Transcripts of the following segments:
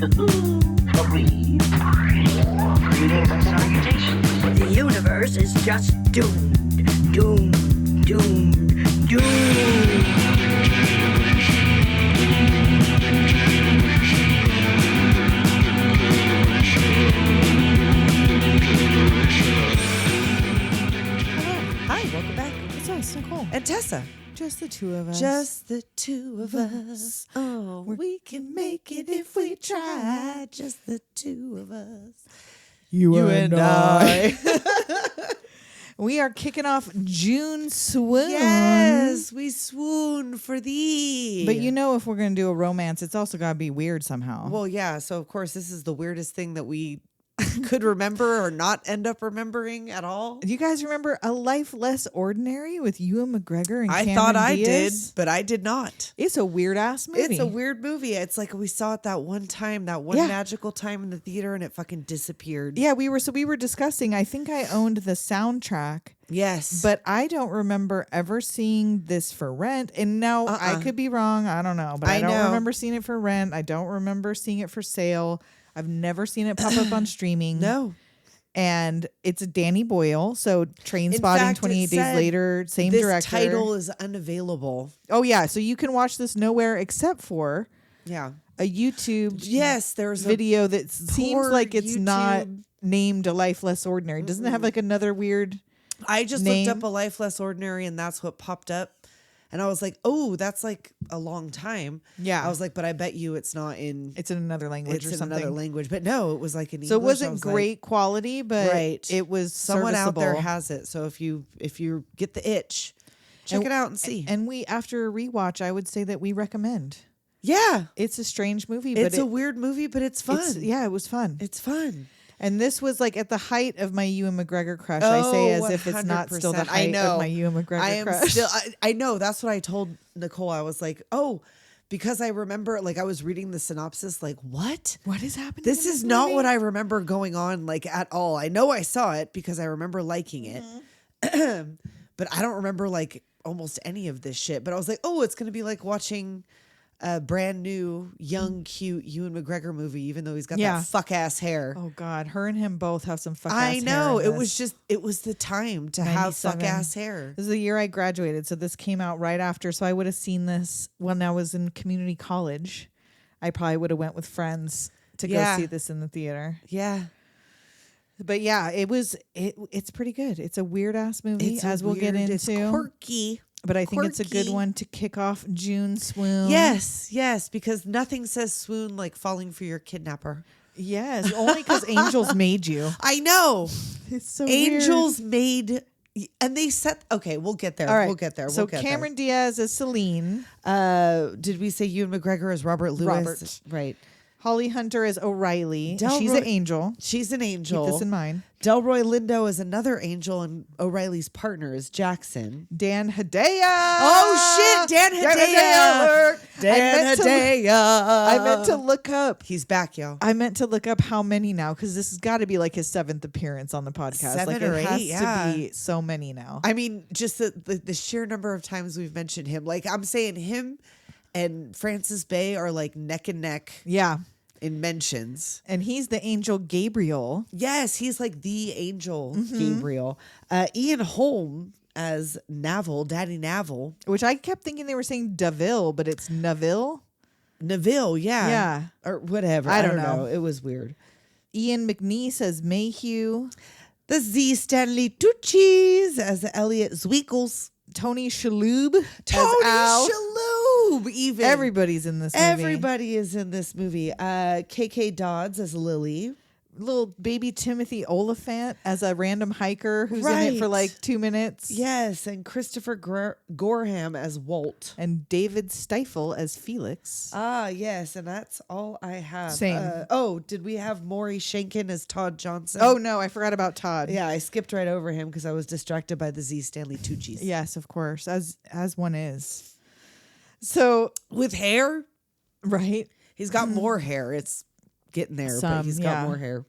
Agreed. Greetings and salutations. The universe is just doomed. Doomed. Doomed. Doomed. Hi, welcome back. It's us, Nicole. And Tessa. Just the two of us. Just the two of us. Oh, we can make it if we try. Just the two of us. You and I. We are kicking off June Swoon. Yes, we swoon for thee. But you know, if we're going to do a romance, it's also got to be weird somehow. Well, yeah. So, of course, this is the weirdest thing that we could remember or not end up remembering at all. Do you guys remember A Life Less Ordinary with Ewan McGregor and I Cameron thought I Diaz? did, but I did not. It's a weird ass movie. It's a weird movie. It's like we saw it that one time, that one magical time in the theater, and it fucking disappeared. Yeah, we were discussing. I think I owned the soundtrack. Yes. But I don't remember ever seeing this for rent. And now I could be wrong. I don't know. But I don't remember seeing it for rent. I don't remember seeing it for sale. I've never seen it pop up on streaming. No. And it's Danny Boyle. So Train Spotting, 28 Days Later, same this director. This title is unavailable. Oh, yeah. So you can watch this nowhere except for a YouTube there's video that seems like it's not YouTube. named A Life Less Ordinary. Doesn't it have like another weird I just name? looked up A Life Less Ordinary, and that's what popped up. And I was like, oh, that's like a long time. Yeah. I was like, but I bet you it's not in... It's in another language or in something. another language. But no, it was like in English. So it wasn't great quality, but it was someone out there serviceable. has it. So if you get the itch, check it out and see. And we, after a rewatch, I would say that we recommend. Yeah. It's a strange movie. But It's a weird movie, but it's fun. It was fun. It's fun. And this was like at the height of my Ewan McGregor crush. I say as if it's not still the height of my Ewan McGregor crush. I know. That's what I told Nicole. I was like, oh, because I remember, like, I was reading the synopsis, like, what? What is happening? This is not what I remember going on, like, at all. I know I saw it because I remember liking it. But I don't remember, like, almost any of this shit. But I was like, oh, it's going to be like watching a brand new, young, cute Ewan McGregor movie, even though he's got that fuck ass hair. Oh God, her and him both have some fuck ass hair. I know. It was the time to have fuck ass hair. This is the year I graduated, so this came out right after. So I would have seen this when I was in community college. I probably would have went with friends to go see this in the theater. Yeah. But yeah, it's pretty good. It's a weird ass movie, we'll get into. It's quirky. But I think it's a good one to kick off June Swoon. Yes, because nothing says swoon like falling for your kidnapper. Yes, only because angels made you. I know. It's so angels weird. Made, and they set. Okay, we'll get there. All right. We'll get there. So Cameron Diaz as Celine. Did we say Ewan McGregor as Robert Lewis? Robert. Right. Holly Hunter as O'Reilly. She's an angel. She's an angel. Keep this in mind. Delroy Lindo is another angel, and O'Reilly's partner is Jackson. Dan Hedaya. Oh, shit. Dan Hedaya. Dan Hedaya. I meant to look up. He's back, yo. I meant to look up how many now, because this has got to be like his 7th appearance on the podcast. 7 like or it 8, has to be so many now. I mean, just the sheer number of times we've mentioned him. Like, I'm saying him and Francis Bay are like neck and neck. Yeah. In mentions. And he's the angel Gabriel. Yes, he's like the angel Gabriel. Ian Holm as Navel, Daddy Navel. Which I kept thinking they were saying Deville, but it's Neville. Neville, yeah. Yeah. Or whatever. I don't know. It was weird. Ian McNeice as Mayhew. The Z. Stanley Tucci's as Elliot Zweekles. Tony Shalhoub as Al. Shalhoub, even. Everybody's in this movie. Everybody is in this movie. KK Dodds as Lily. Little baby Timothy Oliphant as a random hiker who's in it for like 2 minutes. Yes, and Christopher Gorham as Walt. And David Stifel as Felix. Ah, yes, and that's all I have. Same. Did we have Maury Shankin as Todd Johnson? Oh, no, I forgot about Todd. Yeah, I skipped right over him because I was distracted by the Z. Stanley Tucci's. Yes, of course, as one is. So with hair, right? He's got more hair. It's getting there, but he's got more hair.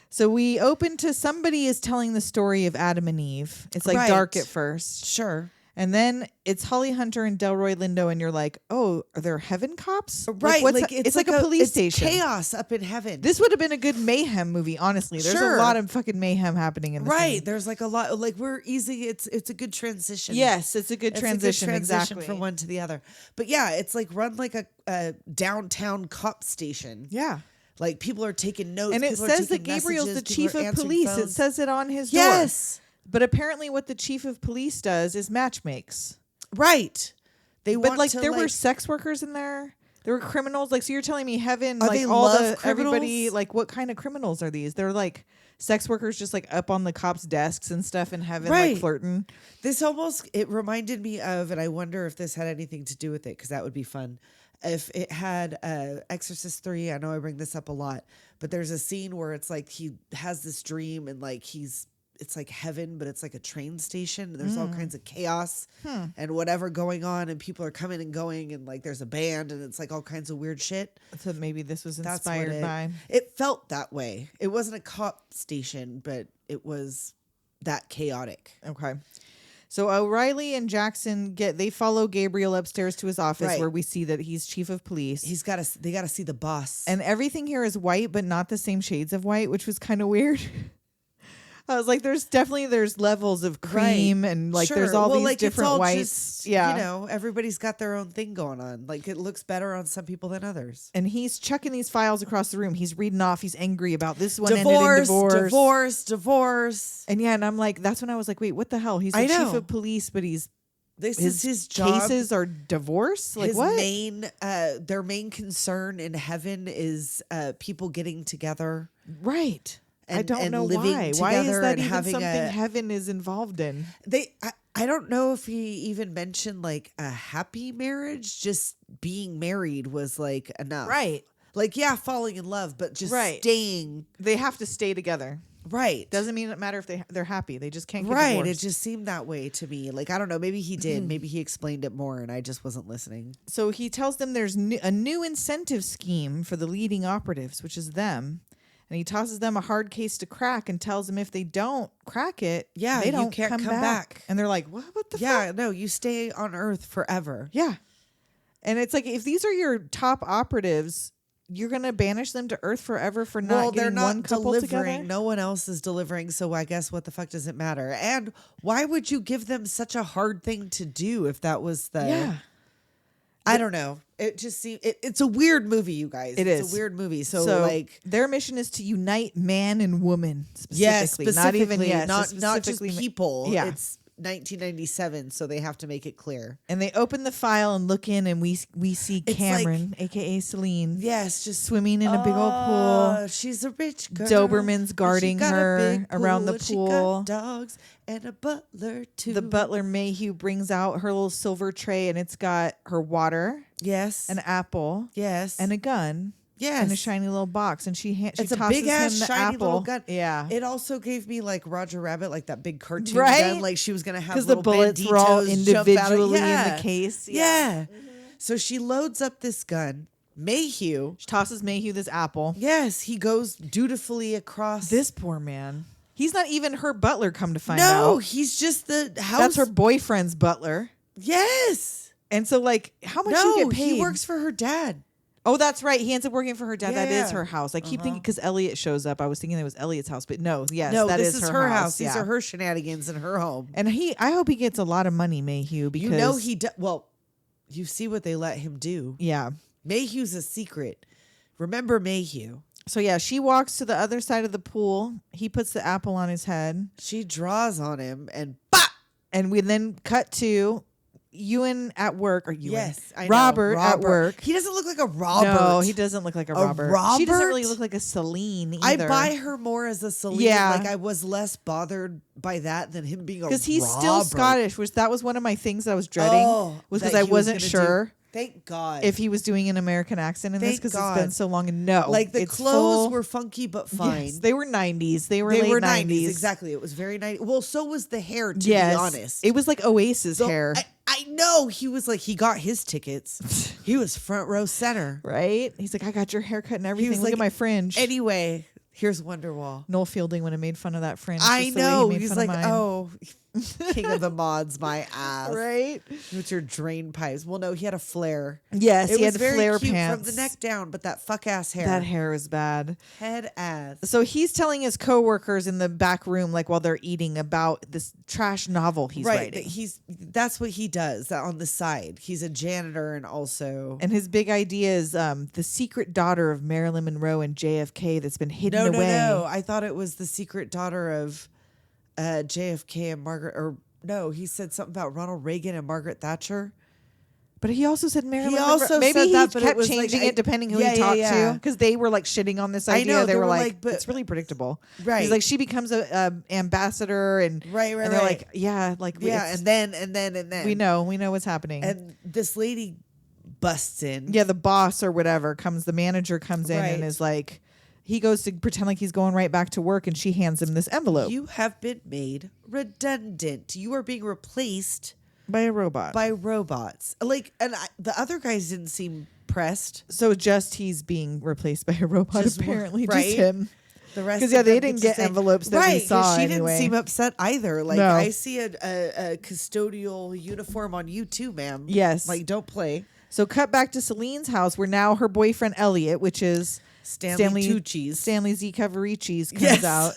So we open to somebody is telling the story of Adam and Eve. It's like dark at first. Sure. And then it's Holly Hunter and Delroy Lindo, and you're like, oh, are there heaven cops? Right. It's like a police station. Chaos up in heaven. This would have been a good mayhem movie, honestly. There's a lot of fucking mayhem happening in this movie. There's like a lot, like we're easy. It's a good transition. Yes, it's a good transition. Exactly. From one to the other. But yeah, it's like run like a downtown cop station. Yeah. Like people are taking notes. And it says that Gabriel's the chief of police. It says it on his door. Yes. But apparently what the chief of police does is matchmakes. Right. There were sex workers in there. There were criminals. Like, so you're telling me heaven, Are like they all love the everybody, criminals? like what kind of criminals are these? They're like sex workers just like up on the cops' desks and stuff in heaven, like flirting. This it reminded me of, and I wonder if this had anything to do with it, because that would be fun. If it had Exorcist 3, I know I bring this up a lot, but there's a scene where it's like he has this dream and like it's like heaven, but it's like a train station. And there's all kinds of chaos and whatever going on, and people are coming and going, and like there's a band, and it's like all kinds of weird shit. So maybe this was inspired by. It felt that way. It wasn't a cop station, but it was that chaotic. Okay. So O'Reilly and Jackson they follow Gabriel upstairs to his office where we see that he's chief of police. They got to see the boss. And everything here is white, but not the same shades of white, which was kind of weird. I was like, there's levels of cream and like there's all these different whites. Just, everybody's got their own thing going on. Like it looks better on some people than others. And he's chucking these files across the room. He's reading off. He's angry about this one ended in divorce. And I'm like, that's when I was like, wait, what the hell? He's the chief of police, but this is his job. Cases are divorce. Like his what? Their main concern in heaven is people getting together. Right. I don't know why. Why is that even something heaven is involved in? I don't know if he even mentioned like a happy marriage. Just being married was like enough. Right. Like, falling in love, but just staying. They have to stay together. Right. Doesn't mean it matter if they're happy. They just can't get divorced. Right. It just seemed that way to me. Like, I don't know. Maybe he did. Maybe he explained it more and I just wasn't listening. So he tells them there's a new incentive scheme for the leading operatives, which is them. And he tosses them a hard case to crack and tells them if they don't crack it, they don't can't come back. And they're like, what the fuck? Yeah, no, you stay on Earth forever. Yeah. And it's like, if these are your top operatives, you're going to banish them to Earth forever for not getting one couple together? No one else is delivering, so I guess what the fuck does it matter? And why would you give them such a hard thing to do if that was the... Yeah. I don't know. It just seems it's a weird movie, you guys. It's a weird movie. So like their mission is to unite man and woman specifically. Not just people. Yeah. It's 1997, so they have to make it clear. And they open the file and look in, and we see Cameron, aka Celine. Yes, just swimming in a big old pool. She's a rich girl. Doberman's guarding her around the pool. She got dogs and a butler too. The butler Mayhew brings out her little silver tray, and it's got her water. Yes. An apple. Yes. And a gun. Yes. In a shiny little box, and she it's a tosses big ass him the shiny apple. little gun. Yeah, it also gave me like Roger Rabbit, like that big cartoon gun. Like she was gonna have because the bullets were all individually in the case. Yeah. So she loads up this gun. Mayhew. She tosses Mayhew this apple. Yes, he goes dutifully across. This poor man. He's not even her butler. Come to find out, no, he's just the house. That's her boyfriend's butler. Yes. And so, like, how much you get paid? He works for her dad. Oh, that's right. He ends up working for her dad. That is her house. I keep thinking because Elliot shows up. I was thinking it was Elliot's house, but no, that this is her house. Yeah. These are her shenanigans in her home. And I hope he gets a lot of money, Mayhew, because he does. Well, you see what they let him do. Yeah, Mayhew's a secret. Remember Mayhew. So yeah, she walks to the other side of the pool. He puts the apple on his head. She draws on him and bop. And we then cut to Ewan at work, or Ewan. Yes, I know. Robert at work. He doesn't look like a Robert. No, he doesn't look like a Robert. She doesn't really look like a Celine either. I buy her more as a Celine. Yeah. Like I was less bothered by that than him being a Robert. Because he's still Scottish, which that was one of my things that I was dreading. Was because I wasn't sure. Thank God. If he was doing an American accent in this, because it's been so long. And no, like the clothes were funky but fine. Yes, they were 90s. They were late 90s. Exactly. It was very 90s. Well, so was the hair, to be honest. It was like Oasis hair. I know. He was like, he got his tickets. He was front row center. Right? He's like, I got your haircut and everything. Look at my fringe. Anyway, Here's Wonderwall. Noel Fielding would have made fun of that fringe. I just the way he know. made He's fun of like, mine. oh, king of the mods, my ass. Right? With your drain pipes. Well, no, he had a flare. Yes, It he was had very flare cute pants. from the neck down, but that fuck ass hair. That hair is bad. Head ass. So he's telling his coworkers in the back room, like while they're eating, about this trash novel he's right. writing. That's what he does on the side. He's a janitor and also. And his big idea is the secret daughter of Marilyn Monroe and JFK that's been hidden away. No. I thought it was the secret daughter of JFK and Margaret. Or no, he said something about Ronald Reagan and Margaret Thatcher. But he also said Marilyn He Monroe. also Maybe said he that, but it kept was like, changing it depending who he yeah, talked yeah. to, because they were like shitting on this I idea. know, they were like, but it's really predictable. Right. He's like, she becomes a ambassador, and Right, and they're like, yeah, like yeah, and then we know what's happening. And this lady busts in. Yeah, the boss or whatever the manager comes in Right. and is like, he goes to pretend like he's going right back to work, and she hands him this envelope You have been made redundant. You are being replaced by a robot. by robots. Like, the other guys didn't seem pressed. So just he's being replaced by a robot, Just apparently, right. just him. The rest, 'Cause, yeah, of they them didn't to get say- envelopes that we right, 'cause saw she anyway. didn't seem upset either. Like, No. I see a custodial uniform on you too, ma'am. Yes. Like, don't play. So cut back to Celine's house, where now her boyfriend Elliot, which is Stanley Tucci's. Stanley Z. Cavaricci's, comes Yes. out.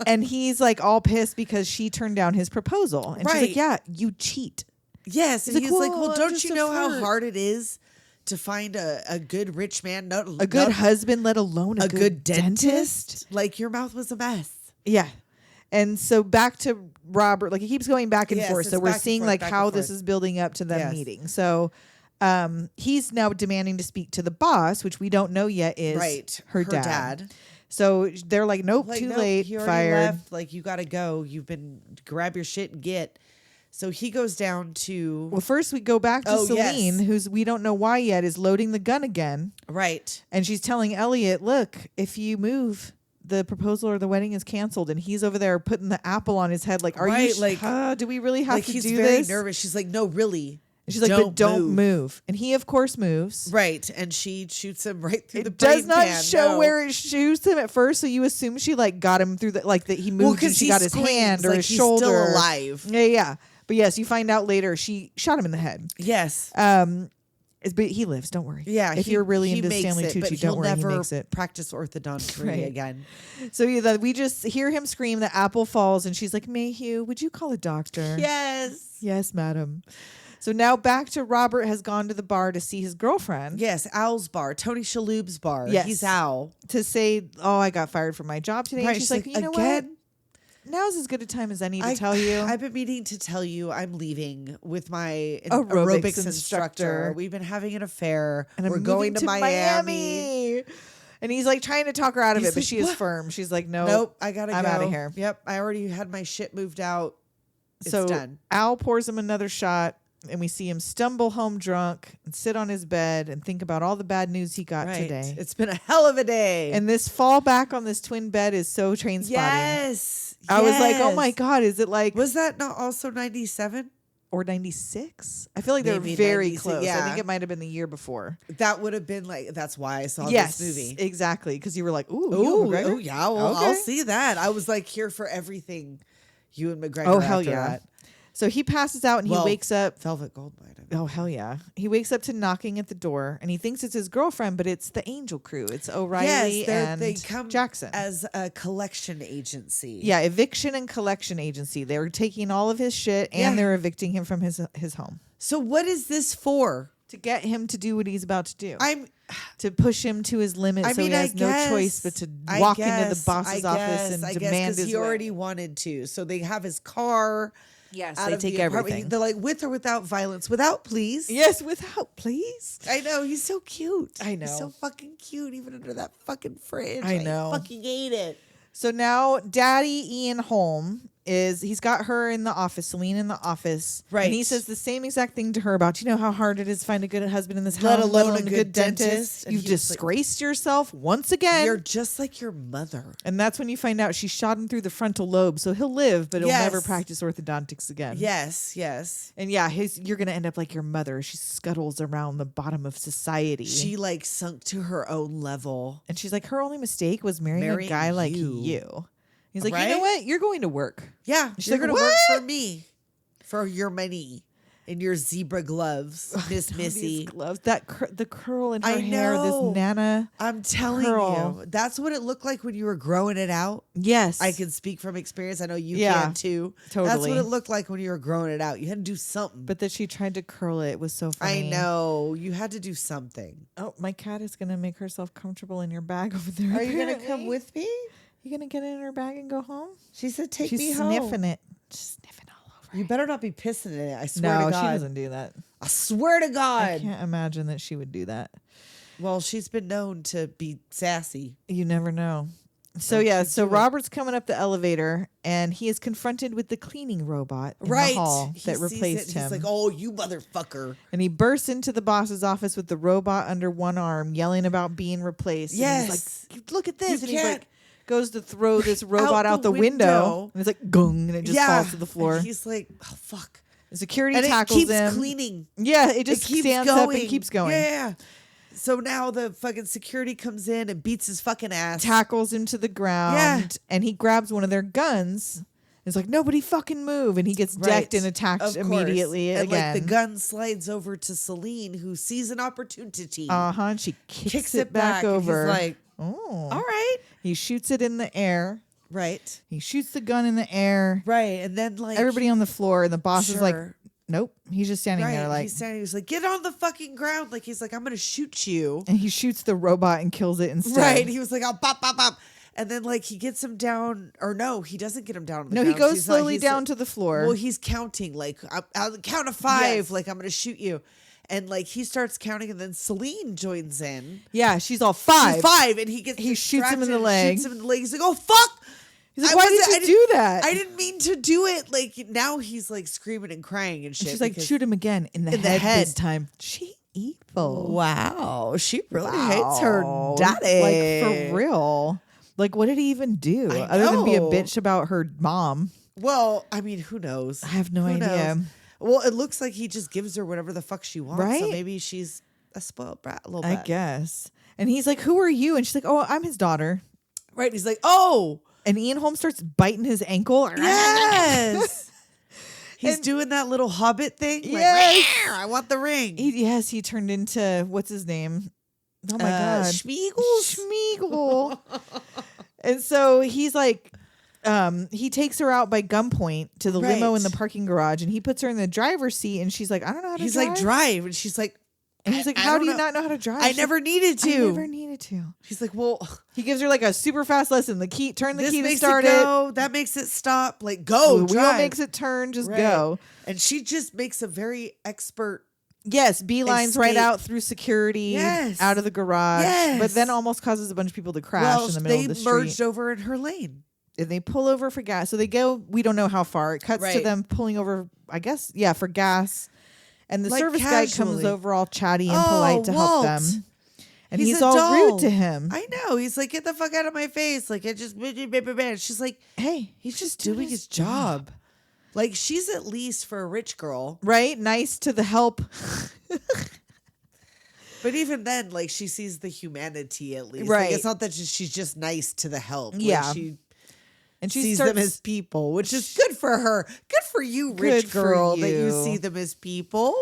And he's like all pissed because she turned down his proposal. And she's Right. like, yeah, you cheat. Yes, and like, he's like, "Well, well, I'm don't just you a know how flirt." hard it is to find a good rich man, A good husband, let alone a good dentist? Like, your mouth was a mess. Yeah. And so back to Robert, like, he keeps going back and Yes, forth. So it's we're back and seeing forth, like back how and this forth. is building up to them Yes. meeting. So he's now demanding to speak to the boss, which we don't know yet is Right, her her dad. dad. So they're like, nope, Like, too no, late, he already fired. left. Like, you got to go. You've been grab your shit and get. So he goes down to Well, first we go back to Oh, Celine, yes. who's we don't know why yet is loading the gun again, right. and she's telling Elliot, "Look, if you move, the proposal or the wedding is canceled." And he's over there putting the apple on his head, like, "Are Right, you? like- Do we really have Like, to he's do very this?" nervous. She's like, no, really. And she's like, "But don't move." And he, of course, moves. Right, and she shoots him right through the It does brain not pan. show No. where it shoots him at first, so you assume she like got him through the like that he moved and 'cause she he got his screams, hand or like his he's shoulder. still alive. Yeah. But yes, you find out later she shot him in the head. Yes. But he lives. Don't worry. Yeah, If he- you're really he into makes Stanley it, but Tucci, he'll don't worry. never He makes it. practice orthodontics Right. again. So yeah, we just hear him scream. The apple falls, and she's like, "Mayhew, would you call a doctor?" Yes. Yes, madam. So now back to Robert has gone to the bar to see his girlfriend. Yes, Al's bar, Tony Shalhoub's bar. Yes. He's Al. To say, "Oh, I got fired from my job today." Right, And she's she's like, like, "You know what? "Again?" Now's as good a time as any to tell you." I've been meaning to tell you I'm leaving with my Aerobics aerobics instructor. We've been having an affair. and I'm We're going moving to Miami. And he's like trying to talk her out of He's it, but like, she is "What?" firm. She's like, Nope, I gotta I'm go. outta here. Yep, I already had my shit moved out. It's So done. Al pours him another shot, and we see him stumble home drunk and sit on his bed and think about all the bad news he got Right. today. It's been a hell of a day. And this fall back on this twin bed is so train spotting. yes, I was like, oh yes. my God, is it like Was that not also 97? or 96? I feel like they're Maybe very 96, close. I yeah. think it might have been the year before. That would have been like. That's why I saw Yes, this movie. exactly. Because you were like, ooh, Oh, Ewan McGregor? oh yeah, well, I'll Okay. see that. I was like here for everything. Ewan McGregor. Oh, hell after yeah. that. So he passes out and Well, he wakes up. Velvet Goldmine. Oh, hell yeah. He wakes up to knocking at the door and he thinks it's his girlfriend, but it's the Angel Crew. It's O'Reilly and they come Jackson. as a collection agency. Yeah, eviction and collection agency. They're taking all of his shit and Yeah. they're evicting him from his home So what is this for? to get him to do what he's about to do. I'm. To push him to his limit I so mean, he has I no guess, choice but to I walk into the guess, boss's office and I demand guess, 'cause his he way. already wanted to. So they have his car. Yes, out they of take the apartment. everything. They're like, with or without violence? Without, please. Yes, without, please. I know, he's so cute. I know. He's so fucking cute, even under that fucking fridge. I know. fucking hate it. So now Daddy Ian Holm is he's got her in the office, Celine in the office. Right. And he says the same exact thing to her about, you know how hard it is to find a good husband in this Let house, alone a good dentist. And You've he was like, disgraced yourself once again. You're just like your mother. And that's when you find out she shot him through the frontal lobe, so he'll live, but he'll Yes. never practice orthodontics again. Yes, yes. And yeah, you're going to end up like your mother. She scuttles around the bottom of society. She like sunk to her own level. And she's like, her only mistake was marrying a guy like you. He's like, you know Right? what? You're going to work. Yeah, She's you're like, gonna work "What?" for me, for your money, in your zebra gloves, Miss These Missy. gloves, the curl in her I hair, know. this Nana. I'm telling curl. you, that's what it looked like when you were growing it out. Yes, I can speak from experience. I know you Yeah, can too. That's totally. what it looked like when you were growing it out. You had to do something. But that she tried to curl it was so I funny. know you had to do something. Oh, my cat is gonna make herself comfortable in your bag over there. Are you gonna apparently. come with me? You gonna get in her bag and go home? She said, "Take She's me home." sniffing it. She's sniffing all over. You better not be pissing in it. I swear No, to God. she doesn't do that. I swear to I God. can't imagine that she would do that. Well, she's been known to be sassy. You never know. So Don't yeah, you so do it. Robert's coming up the elevator and he is confronted with the cleaning robot in Right. the hall He that sees replaced it. him. He's like, "Oh, you motherfucker." And he bursts into the boss's office with the robot under one arm, yelling about being replaced. Yes. And he's like, look at this. You And he's can't- like, goes to throw this robot out the window. And it's like, gung, and it just falls to the floor. And he's like, "Oh fuck." The security And it tackles keeps him. cleaning. Yeah, it just It keeps stands going. up and keeps going. Yeah. So now the fucking security comes in and beats his fucking ass. Tackles him to the ground. Yeah. And he grabs one of their guns. It's like, nobody fucking move. And he gets decked and attacked Of course. immediately and again. like the gun slides over to Celine, who sees an opportunity. And she kicks it back and over. He's like, oh. "All right." He shoots it in the air. Right. He shoots the gun in the air. Right. And then like Everybody on the floor, and the boss is like, Sure. nope. He's just standing Right. there like, he's standing. He's like, "Get on the fucking ground!" Like he's like, "I'm gonna shoot you." and he shoots the robot and kills it instead. Right. He was like, "I'll pop, pop, pop," and then like he gets him down, or no, he doesn't get him down. On the No, he ground. goes He's not- slowly he's down like- to the floor. Well, he's counting like I'll count to 5. Yes. Like I'm gonna shoot you, and like he starts counting, and then Celine joins in. yeah, she's all 5. She's 5, and he gets He shoots him in the distracted and leg. Shoots him in the leg. He's like, "Oh fuck!" He's like, I why wasn't- did I you do that? I didn't mean to do it. Like now he's like screaming and crying and shit. And she's like, because- shoot him again in the head this time. She evil. Wow, she really hates her Wow. daddy. Like, for real. Like, what did he even do? I Other than be a know. bitch about her mom. Well, I mean, who knows? I have no Who idea. knows? Well, it looks like he just gives her whatever the fuck she wants. So Right? maybe she's a spoiled brat a little I bit. guess. And he's like, who are you? And she's like, oh, I'm his daughter. Right? He's like, "Oh, And Ian Holmes starts biting his ankle. yes." He's And- doing that little hobbit thing. Like, Yes. "Rawr, I want the ring. He turned into, what's his name? Oh my God. Schmeagles. Schmeagle. And so he's like, he takes her out by gunpoint to the limo in the Right. parking garage, and he puts her in the driver's seat, and she's like, I don't know how to He's drive. like, "Drive," and she's like, And he's like, I how don't do you know. not know how to drive? "I She's never like, needed I to." never needed to. She's like, "Well, He gives her like a super fast lesson. Turn the this key to makes start it it. go. That makes it stop. Like, go, The wheel drive." makes it turn. Just Right. go. And she just makes a very expert. Yes, beelines right Escape. out through security, Yes. out of the garage. Yes. But then almost causes a bunch of people to crash Well, in the middle they of the street. merged over in her lane. And they pull over for gas. So they go, we don't know how far. It cuts to Right. them pulling over, I guess, yeah, for gas. And the Like service guy comes casually. over all chatty and Oh, polite to help Walt. them. And He's he's a all rude doll. to him. I know. He's like, "Get the fuck out of my face!" Like, it just. She's like, Hey, "He's just doing his job." Like, she's at least for a rich girl. Right? Nice to the help. But even then, like, she sees the humanity at least. Right. Like, it's not that she's just nice to the help. Like, Yeah. she And she sees starts, them as people, which is good for her. Good for you, rich Good for girl, that you you. see them as people.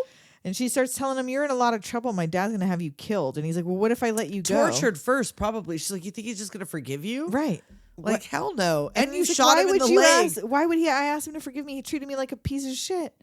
and she starts telling him, you're in a lot of trouble. My dad's going to have you killed. And he's like, well, what if I let you go? Tortured first, probably. She's like, "You think he's just going to forgive you?" Right. Like, hell no. And you he's like, shot why him in would the you leg. why would I asked him to forgive me? He treated me like a piece of shit.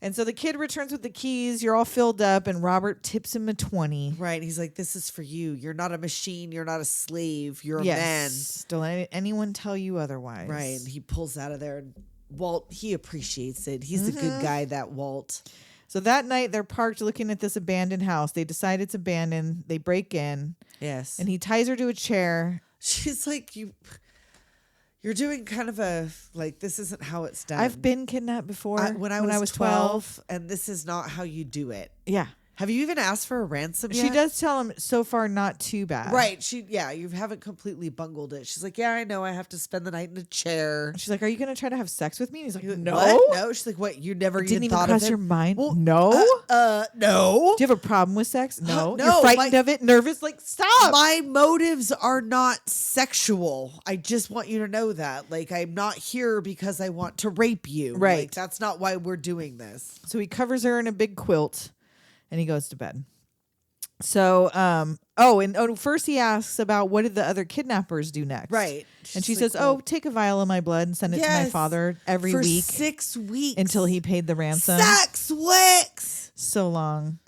And so the kid returns with the keys. You're all filled up, and Robert tips him a 20. Right. He's like, "This is for you. You're not a machine. You're not a slave. You're a man." Don't let anyone tell you otherwise. Right. And he pulls out of there. And Walt, he appreciates it. He's a good guy, that Walt. So that night they're parked looking at this abandoned house. They decide it's abandoned. They break in, Yes. and he ties her to a chair. She's like, You're doing kind of a, like, this isn't how it's done. I've been kidnapped before when I was 12, and this is not how you do it. Yeah. Have you even asked for a ransom yet? She does tell him so far not too bad. Right. You haven't completely bungled it. She's like, yeah, I know I have to spend the night in a chair. She's like, are you going to try to have sex with me? And he's like, no. What? No. She's like, what? You never Didn't even thought cross of it? your mind? Well, no. No. Do you have a problem with sex? No. No, You're frightened of it? Nervous? Like, stop. My motives are not sexual. I just want you to know that. Like, I'm not here because I want to rape you. Right. Like, that's not why we're doing this. So he covers her in a big quilt and he goes to bed. So, first he asks about what did the other kidnappers do next? Right. And she She's says, like, well, take a vial of my blood and send it to my yes, father every for week 6 weeks. until he paid the ransom. 6 weeks. So long.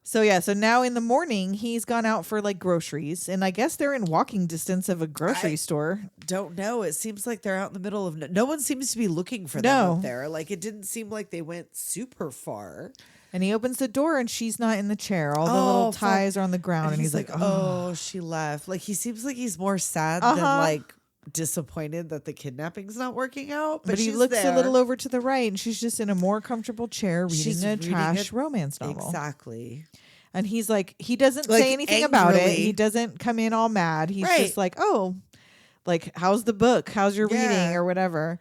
So yeah, so now in the morning he's gone out for like groceries, and I guess they're in walking distance of a grocery store. Don't know. It seems like they're out in the middle of no one seems to be looking for them up there. Like, it didn't seem like they went super far. And he opens the door and she's not in the chair. All the little ties are on the ground, and he's like, oh, she left. Like, he seems like he's more sad than like disappointed that the kidnapping's not working out. But he looks a little over to the right, and she's just in a more comfortable chair reading a trash romance novel. Exactly. And he's like, he doesn't Like, say anything about it. angrily. He doesn't come in all mad. He's Right. just like, oh, like, how's the book? How's your Yeah. reading or whatever?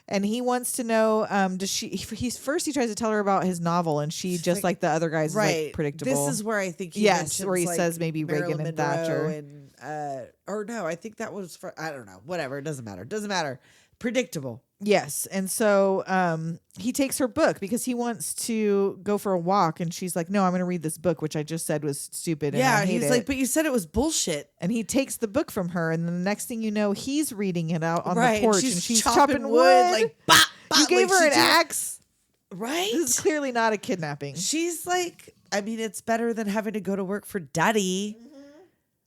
And he wants to know, he tries to tell her about his novel, and she just like the other guys is like predictable. This is where I think he Yes, mentions, where he like, says maybe Marilyn Reagan and Monroe Thatcher. and or no, I think that was for, I don't know, whatever, it doesn't matter. Predictable. Yes. And so he takes her book because he wants to go for a walk, and she's like, no, I'm going to read this book, which I just said was stupid. And I hate he's it. like, but you said it was bullshit. And he takes the book from her, and then the next thing you know, he's reading it out on Right, the porch, and and she's chopping wood. like, bop, bop, you gave like her she an did- axe. Right? This is clearly not a kidnapping. She's like, I mean, it's better than having to go to work for daddy.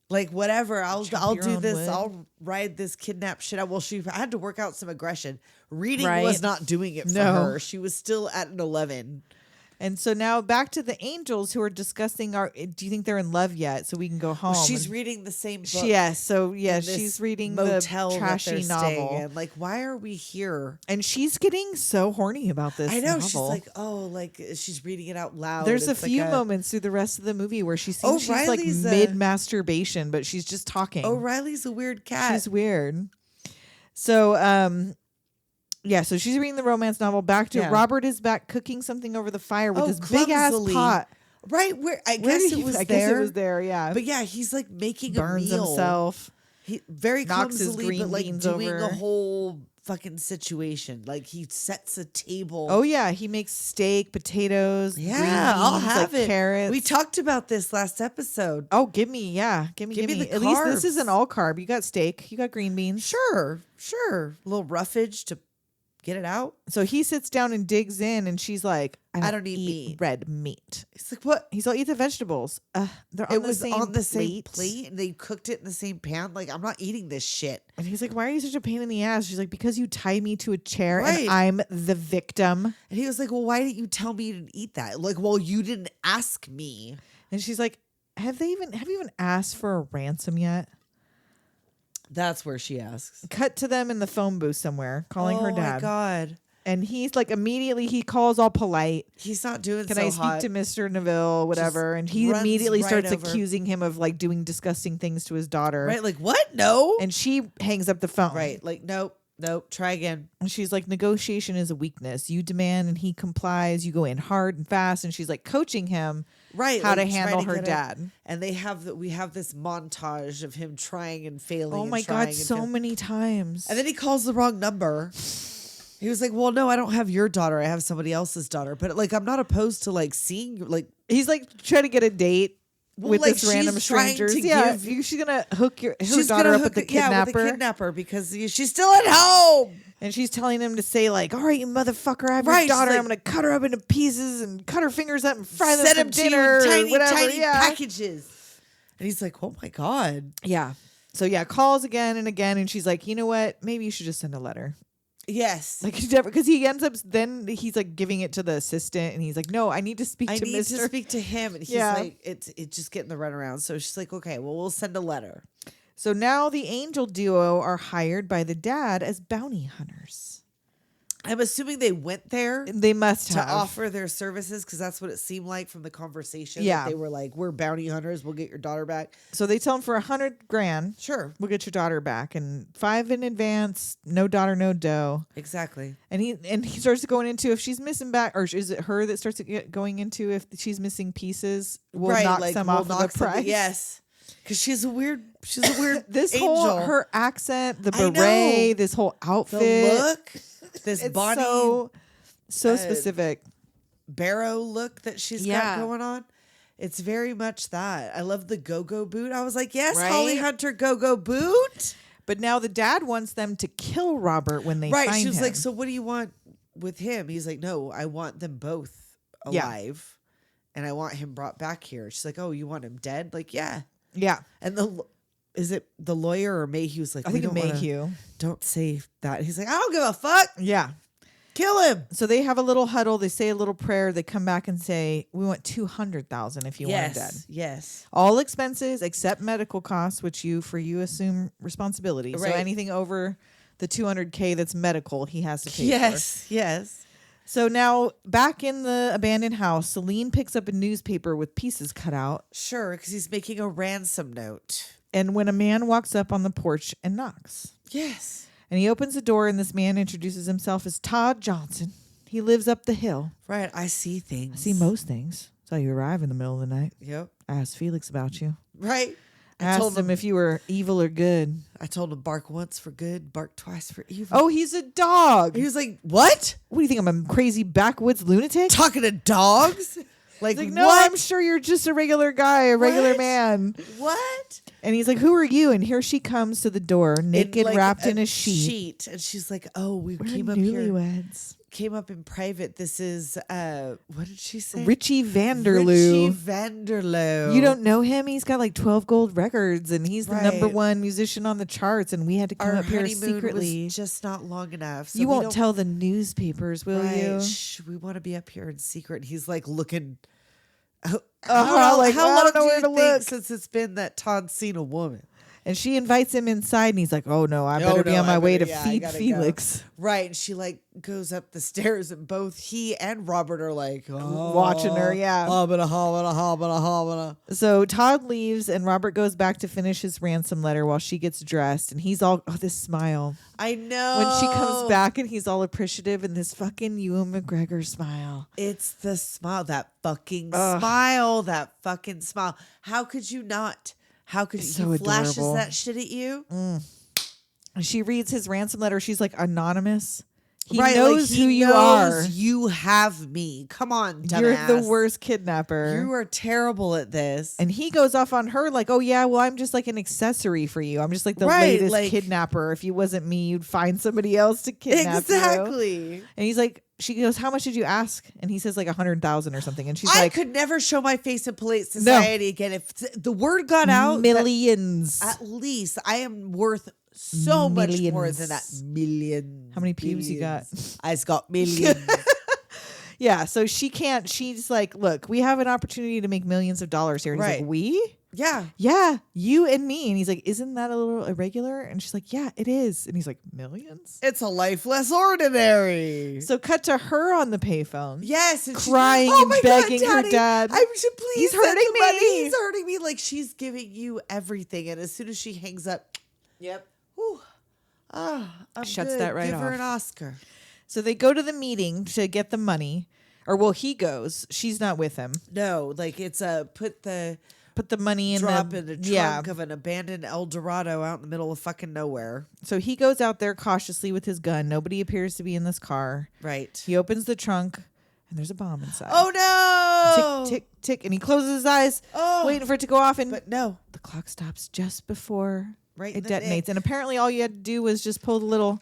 Like, whatever, I'll your do own this. wood. I'll ride this kidnap shit out. Well, she had to work out some aggression. Reading Right. was not doing it for No. her. She was still at an 11. And so now back to the angels who are discussing do you think they're in love yet? So we can go home. She's And reading the same book. yeah, in this she's reading motel the that trashy they're staying novel. in. Like, why are we here? And she's getting so horny about this I know. novel. She's like, oh, like she's reading it out loud. There's a It's like few moments through the rest of the movie where she seems she's like Riley's mid masturbation, but she's just talking. Oh, Riley's a weird cat. She's weird. So, so she's reading the romance novel. Back to Robert is back cooking something over the fire with this big ass clumsily. pot. Right where I guess it was there. Yeah. But yeah, he's like making Burns a meal. himself. He very Knocks his clumsily, green but like beans doing over. a whole fucking situation. Like, he sets a table. Oh yeah, he makes steak, potatoes. yeah, green I'll beans, have like it. Carrots. We talked about this last episode. Oh, give me the the At least this carbs. isn't all carb. You got steak. You got green beans. Sure. A little ruffage to get it out. So he sits down and digs in, and she's like, I don't eat meat. red meat. It's like, what? He's like, eat the vegetables. They're on It the was same on the same plate. plate, and they cooked it in the same pan. Like, I'm not eating this shit. And he's like, why are you such a pain in the ass? She's like, because you tied me to a chair Right. and I'm the victim. And he was like, well, why didn't you tell me you didn't eat that? Like, well, you didn't ask me. And she's like, have you even asked for a ransom yet? That's where she asks. Cut to them in the phone booth somewhere, calling her Oh dad. my God. And he's like, immediately he calls all polite. He's not doing Can so I speak hot. to Mr. Neville, whatever? And he runs immediately right starts over. accusing him of like doing disgusting things to his daughter. Right? Like, what? No. And she hangs up the phone. Right. Like, nope. Try again. And she's like, negotiation is a weakness. You demand and he complies. You go in hard and fast. And she's like coaching him Right. how like, to try handle her get it. dad. And we have this montage of him trying and failing. Oh and my trying God, and so failing. many times. And then he calls the wrong number. He was like, well, no, I don't have your daughter. I have somebody else's daughter. But like, I'm not opposed to like seeing like. He's like trying to get a date with like, this random she's trying strangers. to Yeah, give- she's gonna hook her She's daughter gonna up with the with kidnapper. the kidnapper because she's still at home. And she's telling him to say like, all right, you motherfucker, I have Right, your she's daughter. like- I'm going to cut her up into pieces and cut her fingers up and fry them Set for him to you dinner in or tiny, whatever. tiny Yeah. packages. And he's like, oh my God. Yeah. So yeah, calls again and again. And she's like, you know what? Maybe you should just send a letter. Yes. Like, because he ends up, then he's like giving it to the assistant and he's like, no, I need to speak I to need Mr. to speak to him. And he's Yeah. like, it's just getting the runaround. So she's like, okay, well, we'll send a letter. So now the angel duo are hired by the dad as bounty hunters. I'm assuming they went there They must to have. offer their services because that's what it seemed like from the conversation. Yeah. That they were like, we're bounty hunters. We'll get your daughter back. So they tell him for $100,000, Sure. we'll get your daughter back, and 5 in advance, no daughter, no dough. Exactly. And he starts going into if she's missing back, or is it her that starts going into if she's missing pieces, we'll knock some we'll off knock of the price. Yes. Because she's a weird This angel. whole her accent, the I beret, know. this whole outfit, The look, this it's body, so specific. barrow look that she's Yeah. got going on. It's very much that. I love the go-go boot. I was like, yes, Right? Holly Hunter go-go boot. But now the dad wants them to kill Robert when they Right. find She was him. like, so what do you want with him? He's like, no, I want them both Yeah. alive. And I want him brought back here. She's like, oh, you want him dead? Like, yeah. yeah, And is it the lawyer or Mayhew? Was like, I we think don't wanna- Mayhew. Don't say that. He's like, I don't give a fuck. Yeah. Kill him. So they have a little huddle. They say a little prayer. They come back and say, "We want 200,000 if you want him dead. Yes. All expenses except medical costs, which you assume responsibility. Right. So anything over the 200K that's medical, he has to pay for. Yes. So now back in the abandoned house, Celine picks up a newspaper with pieces cut out. Sure, because he's making a ransom note. And when a man walks up on the porch and knocks, Yes. and he opens the door, and this man introduces himself as Todd Johnson. He lives up the hill. Right. I see I things. see most things. Saw you arrive in the middle of the night. Yep. I asked Felix about you. Right. I asked him if you were evil or good. I told him bark once for good, bark twice for evil. Oh, he's a dog. He was like, what? What do you think? I'm a crazy backwoods lunatic? Talking to dogs? Like, He's like, no, what? I'm sure you're just a regular guy, a regular What? man. What? And he's like, who are you? And here she comes to the door, naked, like, wrapped in a sheet. And she's like, oh, we We're came up here. newlyweds. Came up in private. This is, what did she say? Richie Vanderloo. Richie Vanderloo. You don't know him? He's got like 12 gold records, and he's the number Right. one musician on the charts. And we had to come Our up here honeymoon secretly. was just not long enough. So You we won't don't- tell the newspapers, will Right. you? Shh, we want to be up here in secret. He's like looking. How, like, how I long don't know do where you to think look? since it's been that Todd's seen a woman? And she invites him inside, and he's like, "Oh no, I better be no, on my I way better- to I feed gotta Felix." go. Right. And she like goes up the stairs, and both he and Robert are like Watching her, yeah. Hobbana. So Todd leaves, and Robert goes back to finish his ransom letter while she gets dressed, and he's all this smile I know. when she comes back, and he's all appreciative, and this fucking Ewan McGregor smile. It's the smile, that fucking Ugh. smile, that fucking smile. How could you not? How could It's he so flashes adorable. that shit at you? And she reads his ransom letter. She's like anonymous. He Right, knows like, who he you knows are. You have me. Come on, dumbass. You're the worst kidnapper. You are terrible at this. And he goes off on her like, oh, yeah, well, I'm just like an accessory for you. I'm just like the Right, latest like- kidnapper. If you wasn't me, you'd find somebody else to kidnap you. Exactly. And he's like, she goes, how much did you ask? And he says like 100,000 or something. And she's I like, could never show my face in polite society again. If the word got out, that millions. at least I am worth so much more than that. Millions. Million. How many pubes you got? I've got millions. Yeah. So she can't, she's like, look, we have an opportunity to make millions of dollars here. And he's Right. like, we? Yeah. Yeah, you and me. And he's like, isn't that a little irregular? And she's like, yeah, it is. And he's like, millions? It's a life less ordinary. So cut to her on the payphone. Yes, and Crying oh and my begging God, her Daddy, dad. I should please. He's send hurting the money. me. He's hurting me. Like she's giving you everything, and as soon as she hangs up, Yep. whew, I'm Shuts good. that right Give her off. an Oscar. So they go to the meeting to get the money. Or, well, he goes. She's not with him. No, like it's a put the Money in drop the in the yeah. trunk of an abandoned El Dorado out in the middle of fucking nowhere. So he goes out there cautiously with his gun. Nobody appears to be in this car. Right. He opens the trunk, and there's a bomb inside. Oh no! Tick, tick, tick. And he closes his eyes, waiting for it to go off. And But no, the clock stops just before right. it in the detonates. nick. And apparently all you had to do was just pull the little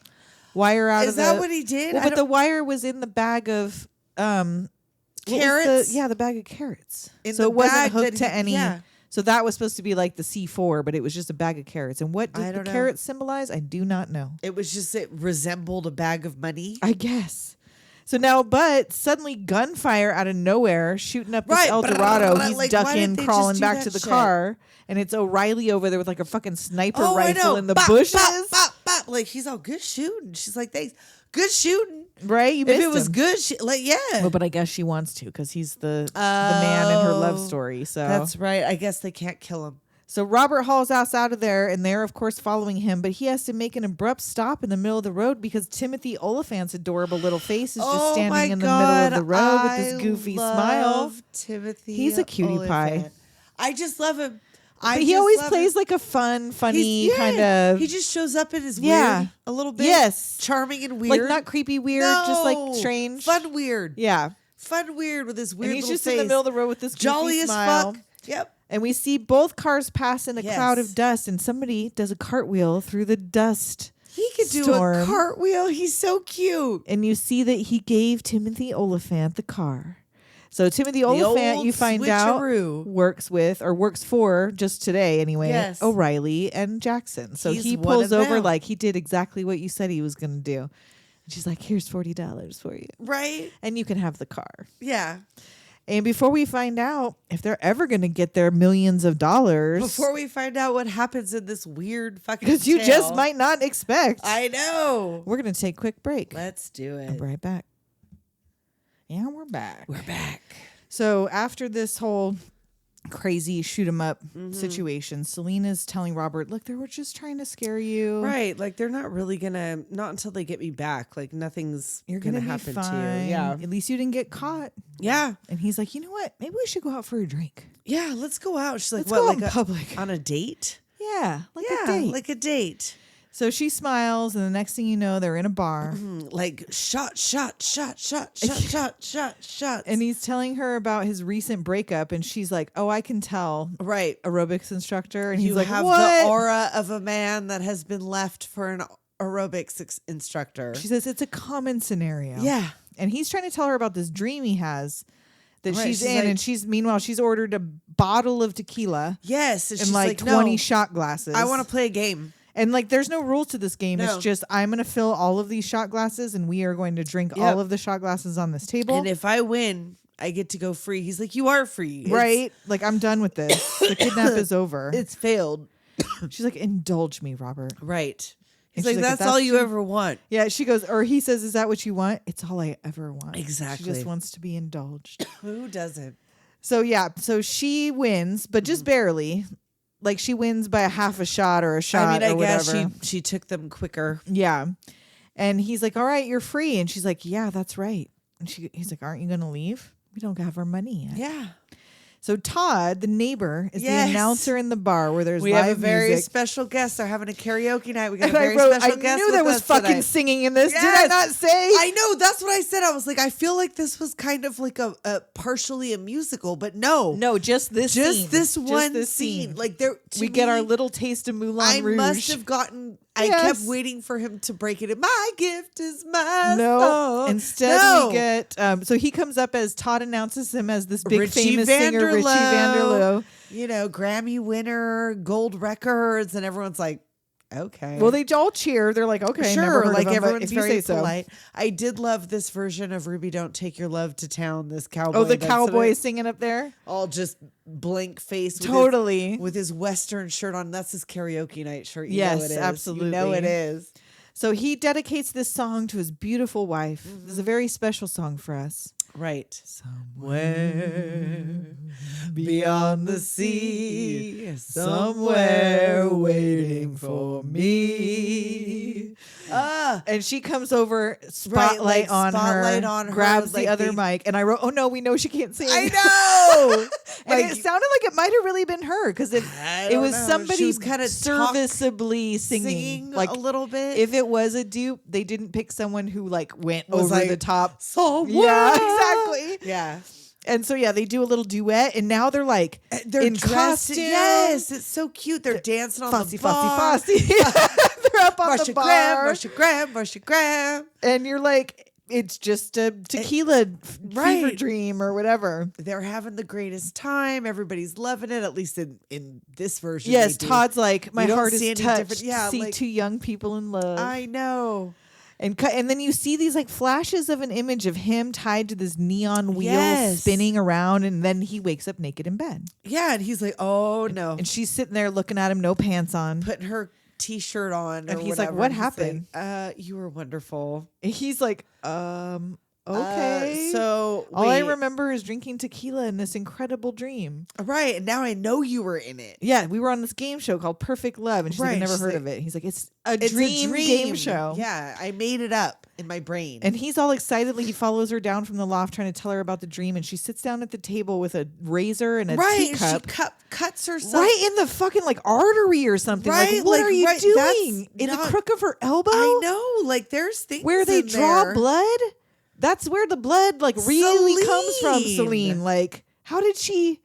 wire out of Is the... that what he did? Well, but the wire was in the bag of... what was Carrots? the bag of carrots. In So the it wasn't bag hooked that to any... yeah. So that was supposed to be like the C4, but it was just a bag of carrots. And what I did the don't know. carrots symbolize? I do not know. It was just it resembled a bag of money. I guess. So now, but suddenly gunfire out of nowhere, shooting up this Right. El Dorado. Like, He's why ducking, didn't they crawling just do back that to the shit? car. And it's O'Reilly over there with like a fucking sniper I rifle know. in the Bop, bushes. bop, bop, bop. Like, he's all good shooting. She's like, thanks. Good shooting. Right? You If missed it was him. good, like, yeah. Well, but I guess she wants to because he's the man in her love story. So That's right. I guess they can't kill him. So Robert hauls ass out of there, and they're, of course, following him. But he has to make an abrupt stop in the middle of the road because Timothy Oliphant's adorable little face is just standing in the middle of the road with this goofy smile. Timothy, He's a cutie pie. Oliphant. I just love him. But he always plays like a funny kind of. He just shows up and is Yeah. weird a little bit. Yes. Charming and weird. like not creepy weird, just like strange. Fun weird. Yeah. Fun weird with his weird And he's little just face. in the middle of the road with this goofy Jolly smile. as fuck. Yep. And we see both cars pass in a Yes. cloud of dust, and somebody does a cartwheel through the dust. He could do a storm. cartwheel. He's so cute. And you see that he gave Timothy Oliphant the car. So Timothy Oliphant, old you find switcheroo. out, works for, just today anyway, Yes. O'Reilly and Jackson. So He's he one pulls of over them. like he did exactly what you said he was going to do. And she's like, here's $40 for you. Right? And you can have the car. Yeah. And before we find out if they're ever going to get their millions of dollars. Before we find out what happens in this weird fucking Because you tale. just might not expect. I know. We're going to take a quick break. Let's do I'll be it. right back. Yeah, we're back. We're back. So after this whole crazy shoot 'em up situation, Selena's telling Robert, look, they were just trying to scare you. Right. Like, they're not really gonna, not until they get me back. Like, nothing's You're gonna gonna be happen fine. to you. Yeah. At least you didn't get caught. Yeah. And he's like, you know what? Maybe we should go out for a drink. Yeah. Let's go out. She's like, Let's what? go out Like in public. on a date? Yeah, like yeah. a date. Like a date. So she smiles, and the next thing you know, they're in a bar. Like shot. And he's telling her about his recent breakup, and she's like, oh, I can tell. Right. Aerobics instructor. And You he's like, have what? the aura of a man that has been left for an aerobics instructor. She says it's a common scenario. Yeah. And he's trying to tell her about this dream he has that Right, she's she's in. like- And meanwhile, she's ordered a bottle of tequila Yes. And and she's like like 20 no, shot glasses. I want to play a game. And like, there's no rules to this game. No. It's just, I'm going to fill all of these shot glasses and we are going to drink Yep. all of the shot glasses on this table. And if I win, I get to go free. He's like, you are free. right? Like, I'm done with this. The kidnap is over. It's failed. She's like, indulge me, Robert. Right. And He's like, she's that's "If all you you-" ever want. Yeah, she goes, or he says, is that what you want? It's all I ever want. Exactly. She just wants to be indulged. Who doesn't? So yeah, so she wins, but just barely. Like, she wins by a half a shot or a shot. I mean, I or guess whatever. she took them quicker. Yeah. And he's like, all right, you're free. And she's like, yeah, that's right. And he's like, aren't you going to leave? We don't have our money yet. Yeah. So Todd, the neighbor, is Yes. the announcer in the bar where there's We live have a very music. special guest. They're having a karaoke night. We got And a very I wrote, special I guest. knew with there was us fucking today. singing in this. Did I Yes. not say? I know. That's what I said. I was like, I feel like this was kind of like a partially a musical, but no. No, just this Just scene. this Just one this scene. Like there, we get our little taste of Moulin I Rouge. must have gotten. I Yes. kept waiting for him to break it. My gift is my No, song. instead No. we get so he comes up as Todd announces him as this big Richie famous singer, Richie Vanderloo. You know, Grammy winner, gold records, and everyone's like, okay. Well, they all cheer. They're like, okay, never sure, heard like of him, but everyone's if you very say so. polite. I did love this version of Ruby Don't Take Your Love to Town, this cowboy. Oh, the that's cowboy sort singing up there. of all just blank face. Totally. With his Western shirt on. That's his karaoke night shirt. You Yes, know it is. absolutely. You know it is. So he dedicates this song to his beautiful wife. Mm-hmm. This is a very special song for us. Right. Somewhere Beyond the sea, somewhere waiting for me. And she comes over, spotlight, like on, spotlight her, on her, grabs like the other the- mic, and I wrote, "Oh no, we know she can't sing." I know. And Like- it sounded like it might have really been her because I it don't was know. somebody She was kinda serviceably singing, singing like a little bit. If it was a dupe, they didn't pick someone who like went Was over like, the top. Somewhere. Yeah, exactly. Yeah. And so yeah, they do a little duet, and now they're like They're in dressed. costume. Yes, it's so cute. They're dancing on Fussy, the bar. fussy, fussy. They're up on Rush the a bar, gram, rush a gram, rush a gram. and you're like, it's just a tequila fever right. dream or whatever. They're having the greatest time. Everybody's loving it, at least in this version. Yes, they do. Todd's like, my You don't heart see is any touched. different- yeah, see like- two young people in love. I know. And then you see these like flashes of an image of him tied to this neon wheel spinning around, and then he wakes up naked in bed. Yeah, and he's like, "Oh no!" And she's sitting there looking at him, no pants on, putting her T-shirt on, and or he's whatever. like, "What happened?" Like, you were wonderful. And he's like, okay. So all I remember is drinking tequila in this incredible dream. Right, and now I know you were in it. Yeah, we were on this game show called Perfect Love, and she's like, I've never heard of it. He's like, it's a dream game show. Yeah, I made it up in my brain. And he's all excitedly, he follows her down from the loft trying to tell her about the dream, and she sits down at the table with a razor and a teacup. She cuts herself. Right in the fucking like artery or something. Right, like, what are you doing? In the crook of her elbow? I know, like there's things where they draw there. blood. That's where the blood like really comes from, Celine. Like, how did she?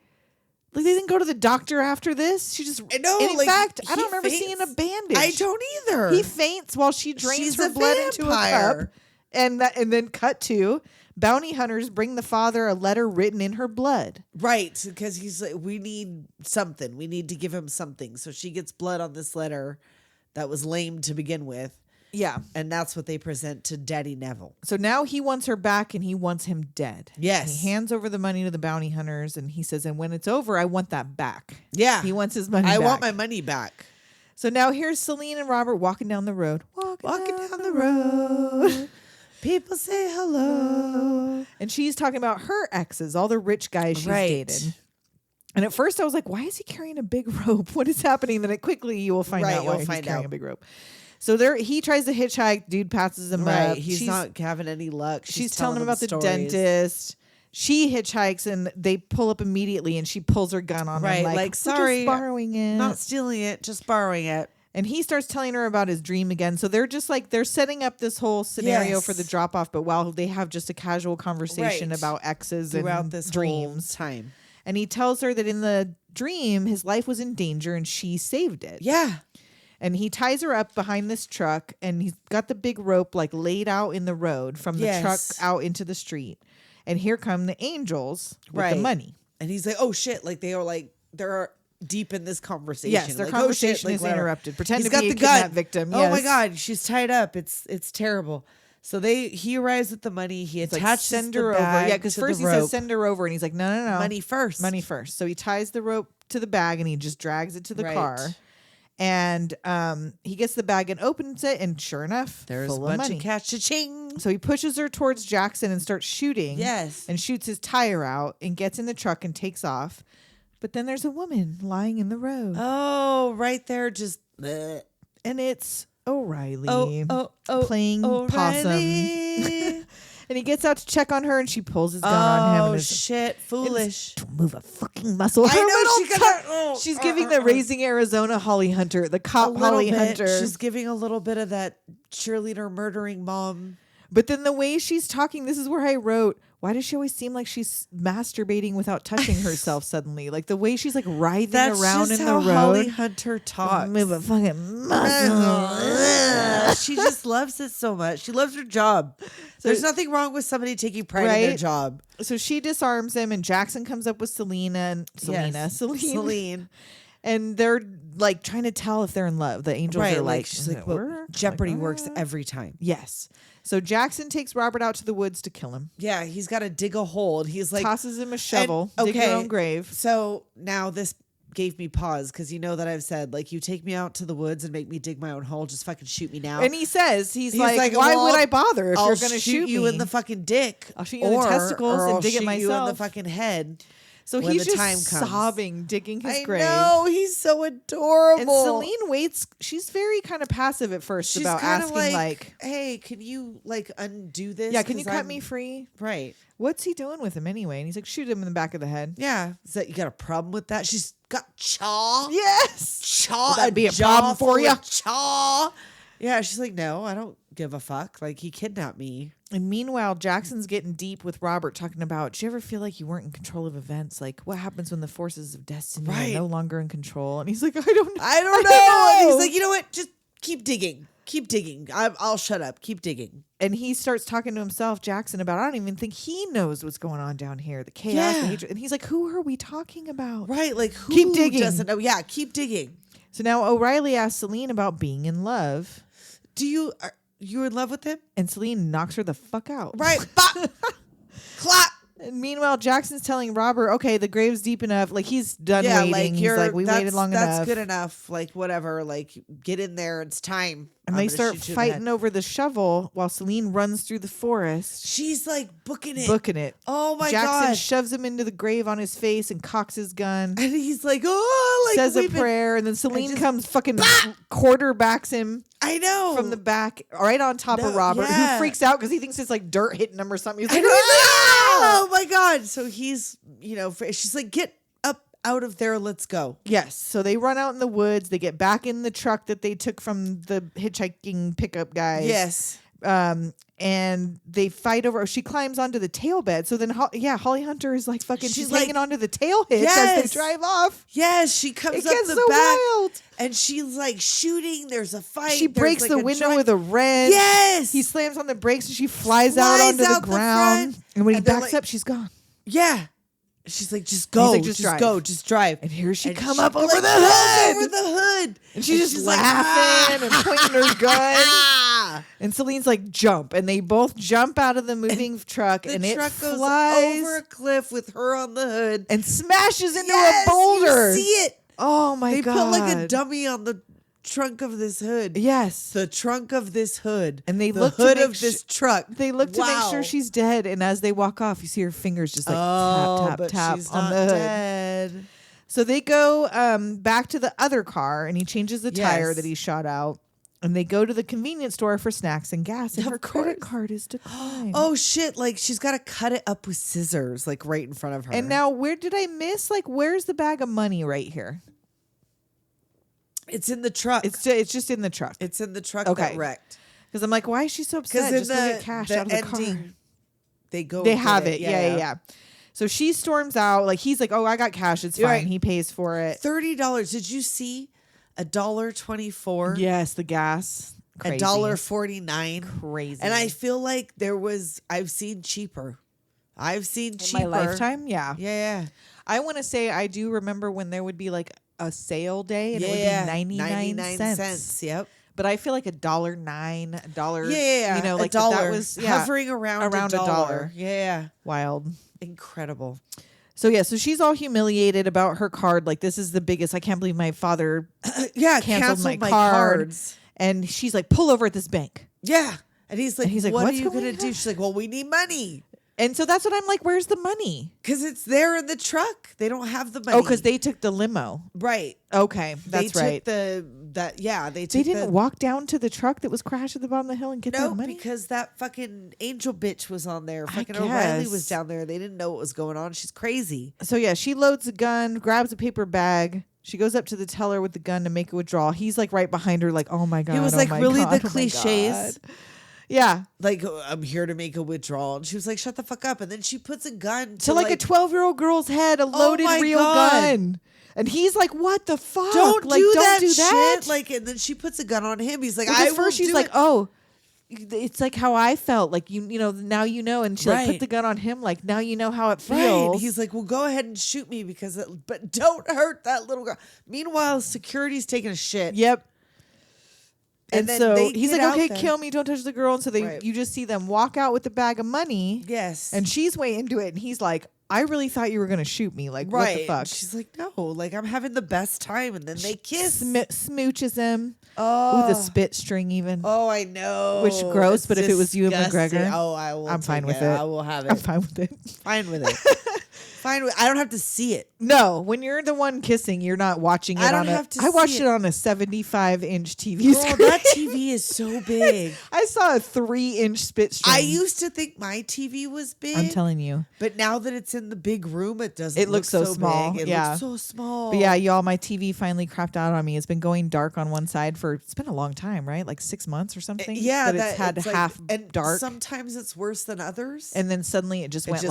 Like, they didn't go to the doctor after this. She just. No, and in like, fact, I he don't remember faints. seeing a bandage. I don't either. He faints while she drains She's her a blood into a vampire. cup, and then cut to bounty hunters bring the father a letter written in her blood. Right, because he's like, we need something. We need to give him something. So she gets blood on this letter that was lame to begin with. Yeah. And that's what they present to Daddy Neville. So now he wants her back and he wants him dead. Yes. And he hands over the money to the bounty hunters and he says, and when it's over, I want that back. Yeah. He wants his money I back. want my money back. So now here's Celine and Robert walking down the road. Walking down the road. People say hello. And she's talking about her exes, all the rich guys she's dated. And at first I was like, why is he carrying a big rope? What is happening? Then quickly you will find out why he's carrying a big rope. So he tries to hitchhike. Dude passes him up. He's not having any luck. She's telling him about the dentist. She hitchhikes and they pull up immediately and she pulls her gun on him. Like, sorry, just borrowing it. Not stealing it, just borrowing it. And he starts telling her about his dream again. So they're just like, they're setting up this whole scenario for the drop off. But while they have just a casual conversation about exes throughout and this dreams. Time. And he tells her that in the dream, his life was in danger and she saved it. Yeah. And he ties her up behind this truck and he's got the big rope like laid out in the road from the truck out into the street. And here come the angels with the money. And he's like, oh shit. Like they're deep in this conversation. Yes, their like, conversation is interrupted. Pretend he's to got be the a kidnapped gun. victim. Oh my God. She's tied up. It's terrible. So he arrives with the money. He attaches send the her bag over. Yeah, because first the he rope. says send her over, and he's like, no. Money first. Money first. So he ties the rope to the bag and he just drags it to the car. And he gets the bag and opens it, and sure enough, There's full a of bunch money. of cash. Cha-ching. So he pushes her towards Jackson and starts shooting. Yes. And shoots his tire out and gets in the truck and takes off. But then there's a woman lying in the road. Oh, right there. Just. And it's O'Reilly playing O'Reilly. possum. And he gets out to check on her and she pulls his gun on him. Oh, And shit. Foolish. Don't move a fucking muscle. I know. She's giving the Raising Arizona Holly Hunter, the cop Holly Hunter. She's giving a little bit of that cheerleader murdering mom. But then the way she's talking, this is where I wrote, why does she always seem like she's masturbating without touching herself suddenly? Like the way she's like writhing around in the road. Holly Hunter talks. Move a fucking muscle. She just loves it so much. She loves her job. There's nothing wrong with somebody taking pride in their job. So she disarms him and Jackson comes up with Celine. And they're like trying to tell if they're in love. The angels are like, she's like, well, Jeopardy works every time. Yes. So Jackson takes Robert out to the woods to kill him. Yeah, he's got to dig a hole. He's like, tosses him a shovel. Dig your own grave. So now this gave me pause because you know that I've said, like, you take me out to the woods and make me dig my own hole, just fucking shoot me now. And he says, he's like, why would I bother if you're going to shoot you me in the fucking dick? I'll shoot you in the testicles and dig it myself. You in the fucking head. So he's just sobbing, digging his grave. I know, he's so adorable. And Celine waits. She's very kind of passive at first about asking, like, hey, can you like undo this? Yeah, can you cut me free? Right. What's he doing with him anyway? And he's like, shoot him in the back of the head. Yeah. Is that you got a problem with that? She's got chaw. Yes. Chaw. That'd be a problem for you. Chaw. Yeah. She's like, no, I don't give a fuck. Like, he kidnapped me. And meanwhile, Jackson's getting deep with Robert, talking about, do you ever feel like you weren't in control of events? Like, what happens when the forces of destiny are no longer in control? And he's like, I don't know. And he's like, you know what? Just keep digging. Keep digging. I'll shut up. Keep digging. And he starts talking to himself, Jackson, about, I don't even think he knows what's going on down here. The chaos, the hatred. And he's like, who are we talking about? Right. Like, who keep digging. Doesn't know? Yeah, keep digging. So now O'Reilly asks Celine about being in love. you're in love with him? And Celine knocks her the fuck out. Right. Bop. Clap. And meanwhile, Jackson's telling Robert, okay, the grave's deep enough. Like, he's done waiting. Like, He's like, we waited long enough. That's good enough. Like, whatever. Like, get in there. It's time. And they start fighting over the shovel while Celine runs through the forest. She's like booking it. Oh my God. Jackson shoves him into the grave on his face and cocks his gun. And he's like, oh, like says a prayer. And then Celine comes fucking quarterbacks him. I know. From the back, right on top of Robert, who freaks out because he thinks it's like dirt hitting him or something. He's like, oh my God. So he's, she's like, get up out of there. Let's go. Yes. So they run out in the woods. They get back in the truck that they took from the hitchhiking pickup guys. Yes. And they fight over. She climbs onto the tail bed. So then, Holly Hunter is like fucking. She's hanging onto the tail hitch as they drive off. Yes, she comes up the back, wild. And she's like shooting. There's a fight. She breaks the window with a wrench. Yes, he slams on the brakes and she flies out onto the ground. And when he backs up, she's gone. Yeah. She's like, just go, like, just go, just drive. And here she come up over the hood. And she's just laughing and pointing her gun. And Celine's like, jump. And they both jump out of the moving truck. And it truck flies goes over a cliff with her on the hood. And smashes into a boulder. You see it. Oh, my God. They put like a dummy on the trunk of this hood. Yes. The trunk of this hood. And they the look hood to of this truck. They look to make sure she's dead. And as they walk off, you see her fingers just like tap, tap, tap on the hood. Dead. So they go back to the other car and he changes the tire that he shot out. And they go to the convenience store for snacks and gas. And her credit card is declined. Oh, shit. Like, she's got to cut it up with scissors, like, right in front of her. And now, where did I miss? Like, where's the bag of money right here? It's in the truck. It's just in the truck. It's in the truck that wrecked. Because I'm like, why is she so upset? Just go get cash out of the car. They have it. Yeah. So she storms out. Like, he's like, oh, I got cash. It's fine. Right. He pays for it. $30. Did you see $1.24? Yes, the gas. Crazy. $1.49. Crazy. And I feel like I've seen cheaper. In my lifetime? Yeah. Yeah. I want to say I do remember when there would be like a sale day and it would be 99 cents. Yep. But I feel like $1.09. Yeah. You know, like $1 that was hovering around $1. Yeah. Wild. Incredible. So she's all humiliated about her card. Like, this is the biggest. I can't believe my father canceled my cards. And she's like, pull over at this bank. Yeah. And he's like, what are you going to do? She's like, well, we need money. And so that's what I'm like, where's the money? Because it's there in the truck. They don't have the money. Oh, because they took the limo. Right. Okay, that's right. They didn't walk down to the truck that was crashed at the bottom of the hill and get that money? Because that fucking angel bitch was on there. Fucking O'Reilly was down there. They didn't know what was going on. She's crazy. So she loads a gun, grabs a paper bag. She goes up to the teller with the gun to make a withdrawal. He's like right behind her, like, oh my God. He was like, really, the cliches? Yeah. Like, I'm here to make a withdrawal. And she was like, shut the fuck up. And then she puts a gun to like a 12-year-old girl's head, a loaded real gun. And he's like, what the fuck? Don't do that shit. Like, and then she puts a gun on him. He's like, she's like, oh, it's like how I felt. Like, you know, now you know. And she like put the gun on him. Like, now you know how it feels. Right. He's like, well, go ahead and shoot me but don't hurt that little girl. Meanwhile, security's taking a shit. Yep. And so he's like, okay, there. Kill me. Don't touch the girl. And so you just see them walk out with the bag of money. Yes. And she's way into it. And he's like, I really thought you were going to shoot me. Like, what the fuck? She's like, no, like, I'm having the best time. And then they kiss. Smooches him. Oh. With a spit string even. Oh, I know. Which gross, but if it was Ewan McGregor. Oh, I will. I'm fine with it. I will have it. I'm fine with it. Fine with it. I don't have to see it. No, when you're the one kissing, you're not watching it I watched it on a 75-inch TV screen. That TV is so big. I saw a 3-inch spit string. I used to think my TV was big. I'm telling you. But now that it's in the big room, it doesn't. It looks so small. Big. It looks so small. But yeah, y'all, my TV finally crapped out on me. It's been going dark on one side it's been a long time, right? Like 6 months or something. Yeah, it's had half dark. Sometimes it's worse than others. And then suddenly it just went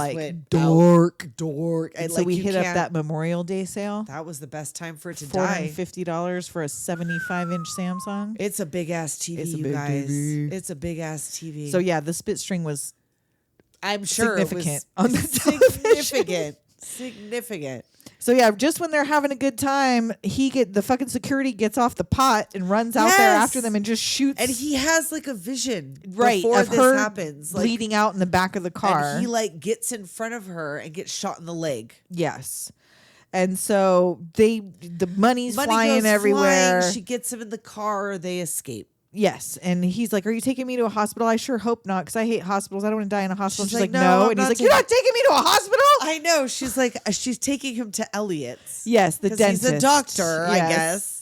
dark. And so we hit up that Memorial Day sale. That was the best time for it to die. $450 for a 75-inch Samsung. It's a big ass TV, you guys. It's a big ass TV. So yeah, the spit string was, I'm sure, significant on the television. Significant. So yeah, just when they're having a good time, the fucking security gets off the pot and runs out there after them and just shoots. And he has like a vision before this her happens, bleeding out in the back of the car. And he like gets in front of her and gets shot in the leg. Yes. And so the money flying goes everywhere. Flying. She gets him in the car. They escape. Yes. And he's like, are you taking me to a hospital? I sure hope not, because I hate hospitals. I don't want to die in a hospital. She's She's like, like, no. "No, And I'm he's not like, you're not taking me to a hospital? I know. She's like, she's taking him to Elliot's. Yes, the 'Cause dentist. He's a doctor, I Yes. guess.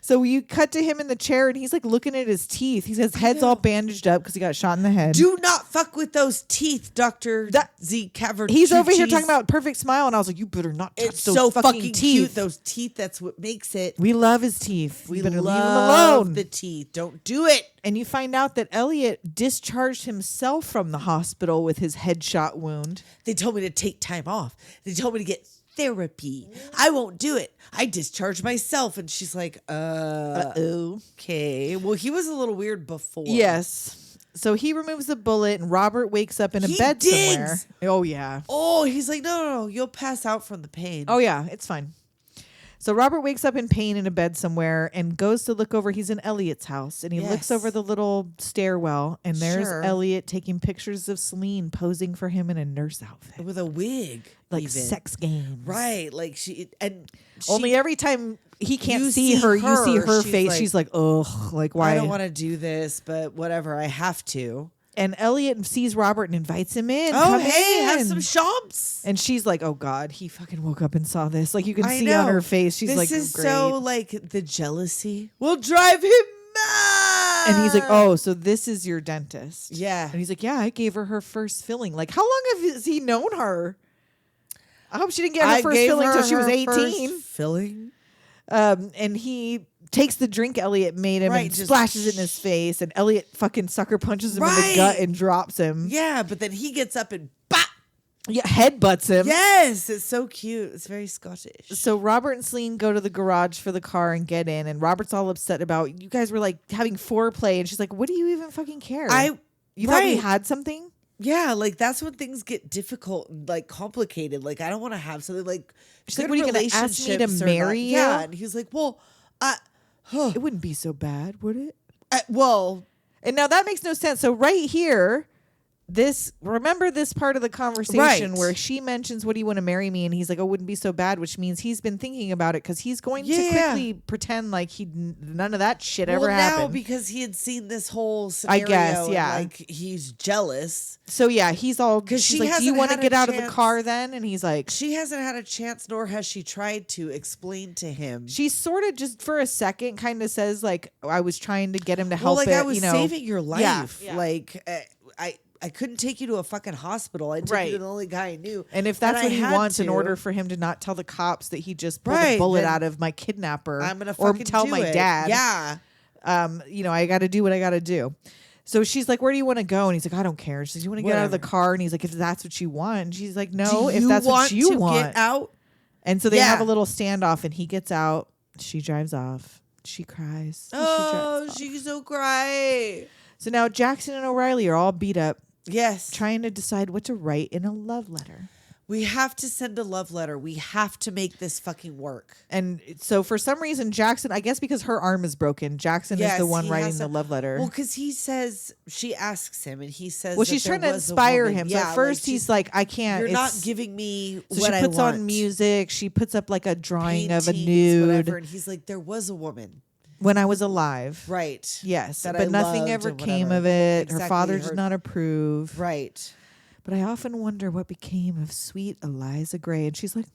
So you cut to him in the chair, and he's like looking at his teeth. His head's all bandaged up because he got shot in the head. Do not fuck with those teeth, Dr. Z. Cavern. He's over here talking about perfect smile, and I was like, you better not touch it's those so fucking fucking teeth. cute. Those teeth, that's what makes it. We love his teeth. We better love leave him alone. the teeth. Don't do it. And you find out that Elliot discharged himself from the hospital with his headshot wound. They told me to take time off. They told me to get therapy. I won't do it. I discharged myself. And she's like, okay. Well, he was a little weird before. Yes. So he removes the bullet, and Robert wakes up in a He bed digs. somewhere. Oh, yeah. Oh, he's like, no. You'll pass out from the pain. Oh, yeah. It's fine. So Robert wakes up in pain in a bed somewhere and goes to look over. He's in Elliot's house, and he looks over the little stairwell, and there's Elliot taking pictures of Celine posing for him in a nurse outfit. With a wig. Like even. sex games. Right. Like she. Only every time he can't you see her, you see her she's face. like, She's like, ugh, like why? I don't want to do this, but whatever. I have to. And Elliot sees Robert and invites him in. Oh, Come hey, have in. some shops. And she's like, oh, God, he fucking woke up and saw this. Like, you can I see know. on her face. She's this like, is great. so like the jealousy will drive him mad. And he's like, oh, so this is your dentist. Yeah. And he's like, yeah, I gave her first filling. Like, how long has he known her? I hope she didn't get her first filling until she was 18. Filling. And he takes the drink Elliot made him and splashes it in his face. And Elliot fucking sucker punches him in the gut and drops him. Yeah, but then he gets up and bop. Yeah, headbutts him. Yes, it's so cute. It's very Scottish. So Robert and Celine go to the garage for the car and get in, and Robert's all upset about, you guys were like having foreplay, and she's like, what do you even fucking care? You thought we had something? Yeah, like that's when things get difficult and like complicated. Like I don't want to have something like. She's like, what are you going to ask me to marry you? Yeah, and he's like, well, it wouldn't be so bad, would it? Well, and now that makes no sense. So right here, remember this part of the conversation where she mentions, what do you want to marry me? And he's like, oh, it wouldn't be so bad, which means he's been thinking about it because he's going to quickly pretend like none of that shit ever happened. Now because he had seen this whole scenario, I guess, yeah. And, like he's jealous. So yeah, he's all, because she's like, do you want to get out of the car then? And he's like, she hasn't had a chance, nor has she tried to explain to him. She sort of just for a second kind of says like, I was trying to get him to help. Well, like I was saving your life. Yeah. Like I couldn't take you to a fucking hospital. I took you to the only guy I knew. And if that's what he wants, in order for him to not tell the cops that he just pulled a bullet out of my kidnapper, I'm gonna fucking tell do my it. dad. Yeah. I got to do what I got to do. So she's like, where do you want to go? And he's like, I don't care. She's like, you want to get out of the car? And he's like, if that's what you want. And she's like, no, if that's what you want. Get out? And so they have a little standoff, and he gets out. She drives off. She cries. She's so cry. So now Jackson and O'Reilly are all beat up. Yes. Trying to decide what to write in a love letter. We have to send a love letter. We have to make this fucking work. And so for some reason, Jackson, I guess because her arm is broken, Jackson is the one writing the love letter. Well, because he says, she asks him and he says, well, she's trying to inspire him. So at first he's like, I can't. You're not giving me so what I want. She puts on music. She puts up like a drawing of a Paintings, nude. whatever, and he's like, there was a woman. When I was alive. Right. Yes. That but I nothing loved ever and came whatever. of it. Exactly. Her father did not approve. Right. But I often wonder what became of sweet Eliza Gray. And she's like,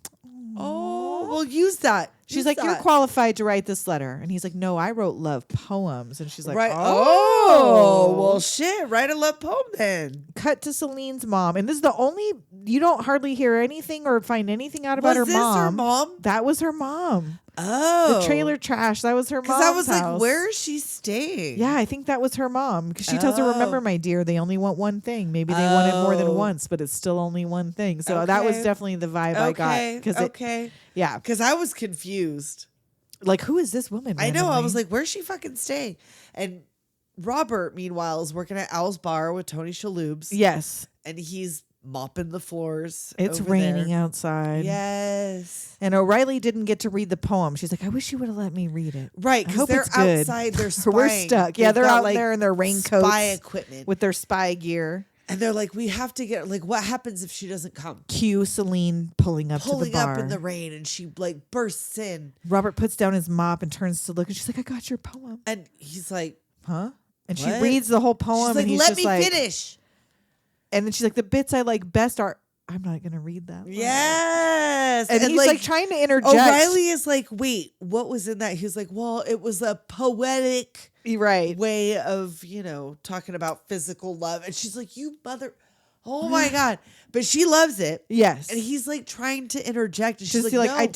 oh, well, use that. She's like, you're qualified to write this letter. And he's like, no, I wrote love poems. And she's like, right. oh, well, shit. Write a love poem then. Cut to Celine's mom. And this is the only, you don't hardly hear anything or find anything out about her mom. Her mom? That was her mom. Oh. The trailer trash. That was her mom. Because I was like, where is she staying? Yeah, I think that was her mom. Because she tells her, remember, my dear, they only want one thing. Maybe they want it more than once, but it's still only one thing. So that was definitely the vibe I got. Yeah. Because I was confused. Like, who is this woman? I know. I was like, where's she fucking staying? And Robert, meanwhile, is working at Al's bar with Tony Shalhoub's. Yes. And he's mopping the floors. It's over raining there. outside. Yes. And O'Reilly didn't get to read the poem. She's like, I wish you would have let me read it. Right, I because hope they're it's good. outside. They're spying. We're stuck. Yeah, They've they're got, out like, there in their raincoats. spy equipment. With their spy gear. And they're like, we have to get, like, what happens if she doesn't come? Cue Celine pulling up to the Pulling bar. up in the rain, and she, like, bursts in. Robert puts down his mop and turns to look, and she's like, I got your poem. And he's like, Huh? And she What? reads the whole poem. she's like, and he's let just me like, finish. And then she's like, the bits I like best are, I'm not going to read that. Yes. And he's like trying to interject. O'Reilly is like, wait, what was in that? He was like, well, it was a poetic Right. way of, talking about physical love. And she's like, you mother, oh my God. But she loves it. Yes. And he's like trying to interject. And she's Just like, like,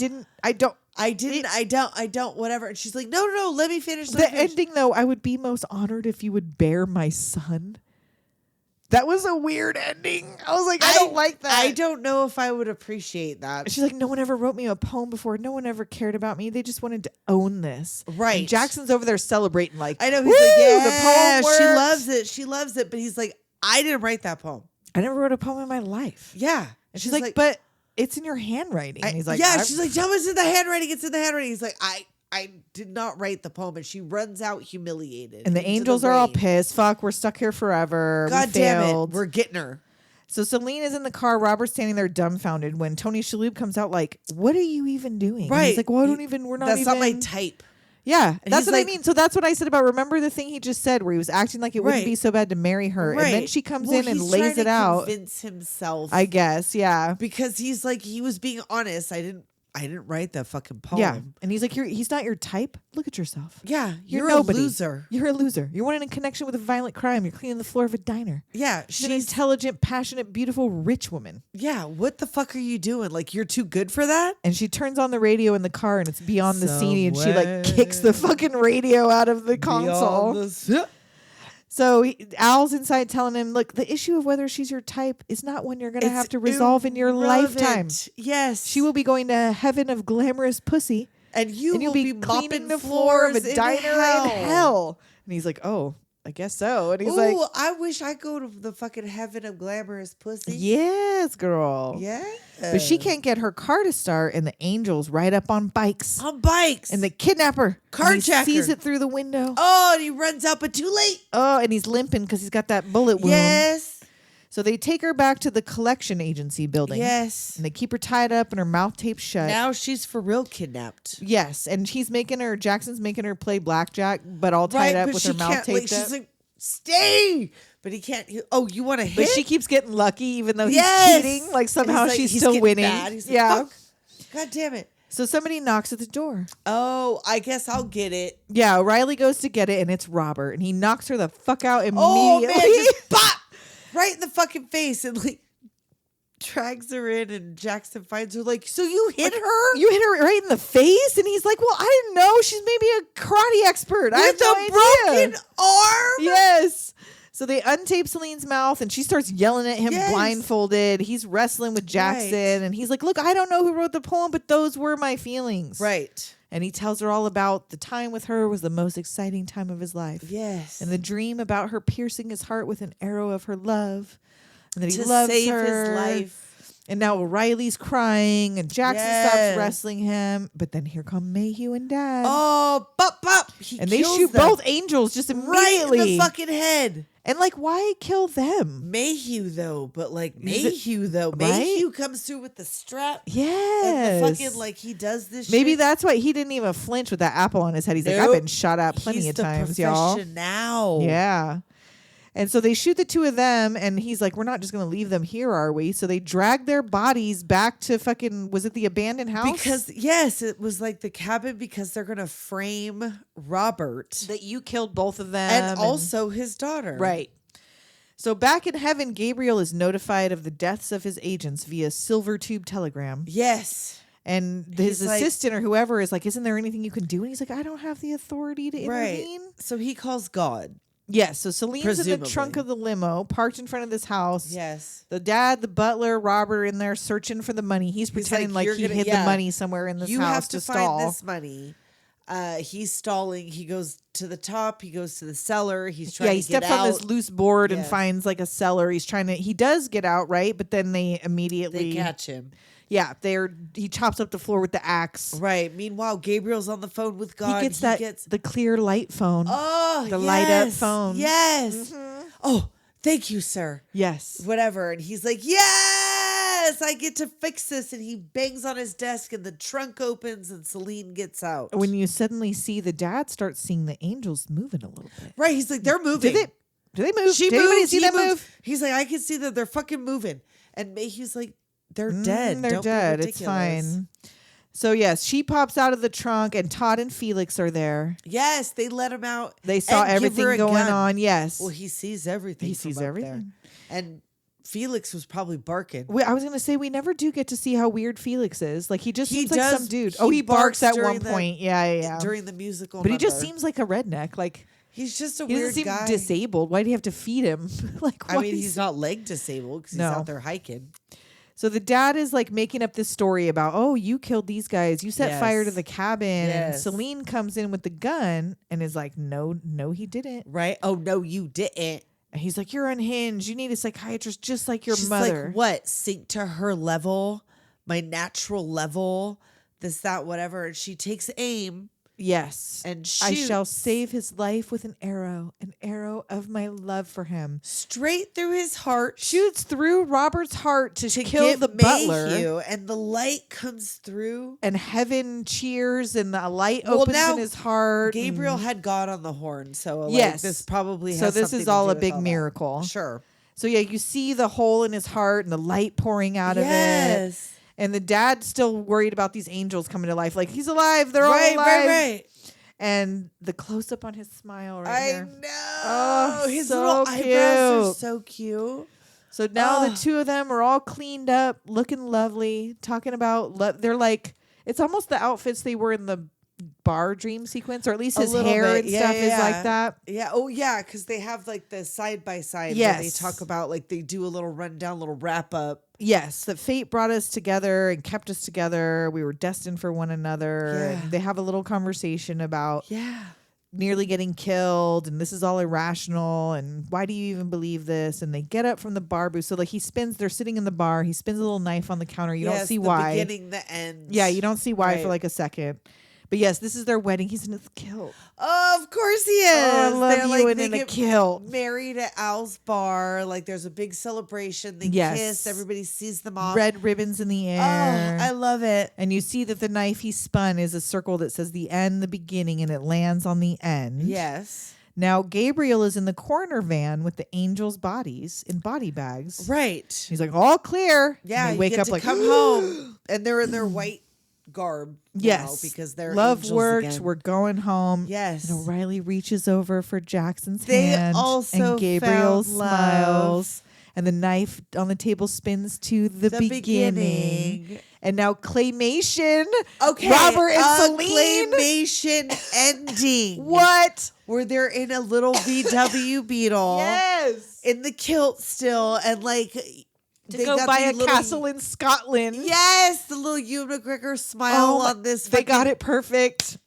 no, I don't, whatever. And she's like, no, let me finish. The ending, though, I would be most honored if you would bear my son. That was a weird ending. I was like, I don't like that. I don't know if I would appreciate that. She's like, no one ever wrote me a poem before. No one ever cared about me. They just wanted to own this. Right. And Jackson's over there celebrating like, I know. He's "Woo, like, yeah, the poem she works." loves it. She loves it. But he's like, I didn't write that poem. I never wrote a poem in my life. Yeah. And she's like, but it's in your handwriting. And he's like, yeah. She's like, tell me it's in the handwriting. It's in the handwriting. He's like, I did not write the poem. And she runs out humiliated. and the into angels are all rain. pissed. Fuck, we're stuck here forever. God We damn failed. it. We're getting her. So Celine is in the car. Robert's standing there dumbfounded when Tony Shalhoub comes out like, what are you even doing? And Right. he's like, well, we're not That's even. not my type. Yeah, And that's he's what like- I mean. So that's what I said about, remember the thing he just said where he was acting like it wouldn't Right. be so bad to marry her. Right. And then she comes Well, in and he's lays trying it to out. Convince himself. I guess, yeah. Because he's like, he was being honest. I didn't write that fucking poem. Yeah. And he's like, he's not your type. Look at yourself. Yeah. You're You're nobody. a loser. You're a loser. You're one in connection with a violent crime. You're cleaning the floor of a diner. Yeah. She's an intelligent, passionate, beautiful, rich woman. Yeah. What the fuck are you doing? Like, you're too good for that? And she turns on the radio in the car and it's Beyond the Scene. And she like Somewhere kicks the fucking radio out of the console. So Al's inside telling him, look, the issue of whether she's your type is not one you're going to have to resolve in your lifetime. Yes. She will be going to heaven of glamorous pussy. And you'll will be mopping cleaning the floor of a floors in diner hell. in hell. And he's like, oh, I guess so. And he's Ooh, like, I wish I go to the fucking heaven of glamorous pussy. yes, girl. Yeah. But she can't get her car to start, and the angels ride up on bikes. On bikes. And they kidnap her. Carjacker. And he sees it through the window. Oh, and he runs out, but too late. Oh, and he's limping because he's got that bullet wound. Yes. So they take her back to the collection agency building. Yes. And they keep her tied up and her mouth taped shut. Now she's for real kidnapped. Yes. And Jackson's making her play blackjack, but all tied up but with she her mouth can't, taped up. She's like, stay. But he can't. You want to hit? But she keeps getting lucky, even though he's Yes. cheating. Like And somehow he's like- she's he's still getting winning. mad. He's like, Yeah. fuck. God damn it. So somebody knocks at the door. Oh, I guess I'll get it. Yeah, Riley goes to get it, and it's Robert, and he knocks her the fuck out Oh immediately. man, just pop right in the fucking face and like drags her in, and Jackson finds her like, so you hit her? You hit her right in the face, and he's like, "Well, I didn't know. She's maybe a karate expert. I With have a no idea." broken arm? Yes. So they untape Celine's mouth, and she starts yelling at him Yes. blindfolded. He's wrestling with Jackson, Right. and he's like, "Look, I don't know who wrote the poem, but those were my feelings." Right. And he tells her all about the time with her was the most exciting time of his life. Yes. And the dream about her piercing his heart with an arrow of her love. And that he to loves save her. his life. And now O'Reilly's crying, and Jackson Yes. stops wrestling him. But then here come Mayhew and Dad. Oh, bop. He and they kills shoot them both angels just right immediately. in the fucking head. And like, why kill them? Mayhew though, but like Is it- Mayhew though. right? Mayhew comes through with the strap. Yes. And the fucking like he does this Maybe shit. that's why he didn't even flinch with that apple on his head. He's like, I've Nope. been shot at plenty He's of the times, y'all. professional. Yeah. And so they shoot the two of them, and he's like, we're not just going to leave them here, are we? So they drag their bodies back to fucking, was it the abandoned house? Because yes, it was like the cabin because they're gonna frame Robert that you killed both of them. and also his daughter. Right. So back in heaven, Gabriel is notified of the deaths of his agents via silver tube telegram. Yes. And his He's like- assistant or whoever is like, isn't there anything you can do? And he's like, I don't have the authority to intervene. Right. So he calls God. Yes. So Celine's in the Presumably. trunk of the limo, parked in front of this house. Yes. The dad, the butler, Robert in there searching for the money. He's pretending like "You're he gonna- hid yeah, the money somewhere in this You haus have to stall. find this money. He's stalling. He goes to the top. He goes to the cellar. He's trying he to get steps out. on this loose board and Yes. finds like a cellar. He does get out, right? But then they immediately They catch him. Yeah, he chops up the floor with the axe. Right. Meanwhile, Gabriel's on the phone with God. He gets the clear light phone. Oh, the yes, light up phone. Yes. Oh, thank you, sir. Yes. Whatever. And he's like, yes, I get to fix this. And he bangs on his desk and the trunk opens and Celine gets out. When you suddenly see the dad start seeing the angels moving a little bit. Right. He's like, they're moving. Do they move? She Did anybody moves. see He them moves. move? He's like, I can see that they're fucking moving. And Mayhew's like, they're dead. They're Don't be dead. It's ridiculous. fine. So yes, she pops out of the trunk and Todd and Felix are there. Yes, they let him out. They saw and give her everything a going gun. on. Yes. Well, he sees everything. He from sees up everything. there. And Felix was probably barking. I was gonna say we never do get to see how weird Felix is. Like he just He seems like does- some dude. he He barks at barks one during point. Yeah. During the musical But he just number. seems like a redneck. Like He's just a he weird doesn't seem guy. disabled. Why do you have to feed him? Like I why mean, is- he's not leg disabled because he's No. out there hiking. So the dad is like making up this story about, oh, you killed these guys. You set fire to Yes. the cabin. And Yes. Celine comes in with the gun and is like, no, he didn't. Right? Oh, no, you didn't. And he's like, you're unhinged. You need a psychiatrist just like your She's mother. like, what? Sink to her level, my natural level, this, that, whatever. And she takes aim Yes. and I shall shoots save his life with an arrow of my love for him. straight through his heart. Shoots through Robert's heart to kill get the butler. Mayhew, and the light comes through. And heaven cheers and the light Well, opens now in his heart. Gabriel and- had God on the horn, so like, Yes. this probably has So this something is to all do a with big all that. miracle. Sure. So yeah, you see the hole in his heart and the light pouring out of it. Yes. And the dad's still worried about these angels coming to life. Like, he's alive. They're all Right, alive. right. And the close up on his smile right I here. know. Oh, His so little eyebrows are cute. so cute. So now Oh. the two of them are all cleaned up, looking lovely, talking about they're like, it's almost the outfits they were in the bar dream sequence, or at least A his little hair bit. and Yeah, stuff yeah, is yeah. like that. Yeah. Oh, yeah. Because they have like the side by side. Yes. They talk about like they do a little rundown, little wrap up. Yes, that fate brought us together and kept us together. We were destined for one another. Yeah. And they have a little conversation about Yeah. nearly getting killed, and this is all irrational, and why do you even believe this? And they get up from the bar booth. So like they're sitting in the bar. He spins a little knife on the counter. You don't see the why. Beginning, the end. Yeah, you don't see why for Right. like a second. But yes, this is their wedding. He's in his kilt. Oh, of course he is. Oh, I love They're, you like, and they in a get kilt. married at Al's bar. Like there's a big celebration. They Yes. kiss. Everybody sees them off. Red ribbons in the Oh, air. I love it. And you see that the knife he spun is a circle that says the end, the beginning, and it lands on the end. Yes. Now, Gabriel is in the corner van with the angels' bodies in body bags. Right. He's like, all clear. Yeah. And they you wake get up to like, come home, and they're in their white garb. yes. Now because they're love angels worked. again. We're going home. Yes. And O'Reilly reaches over for Jackson's They hand. also and Gabriel found love. smiles. And the knife on the table spins to the beginning. And now claymation. Okay. Robert and a Celine. claymation ending. What? Where they're in a little VW Beetle. Yes. In the kilt still, and like To go buy a castle in Scotland. Yes, the little Ewan McGregor smile my- on this. They got it perfect.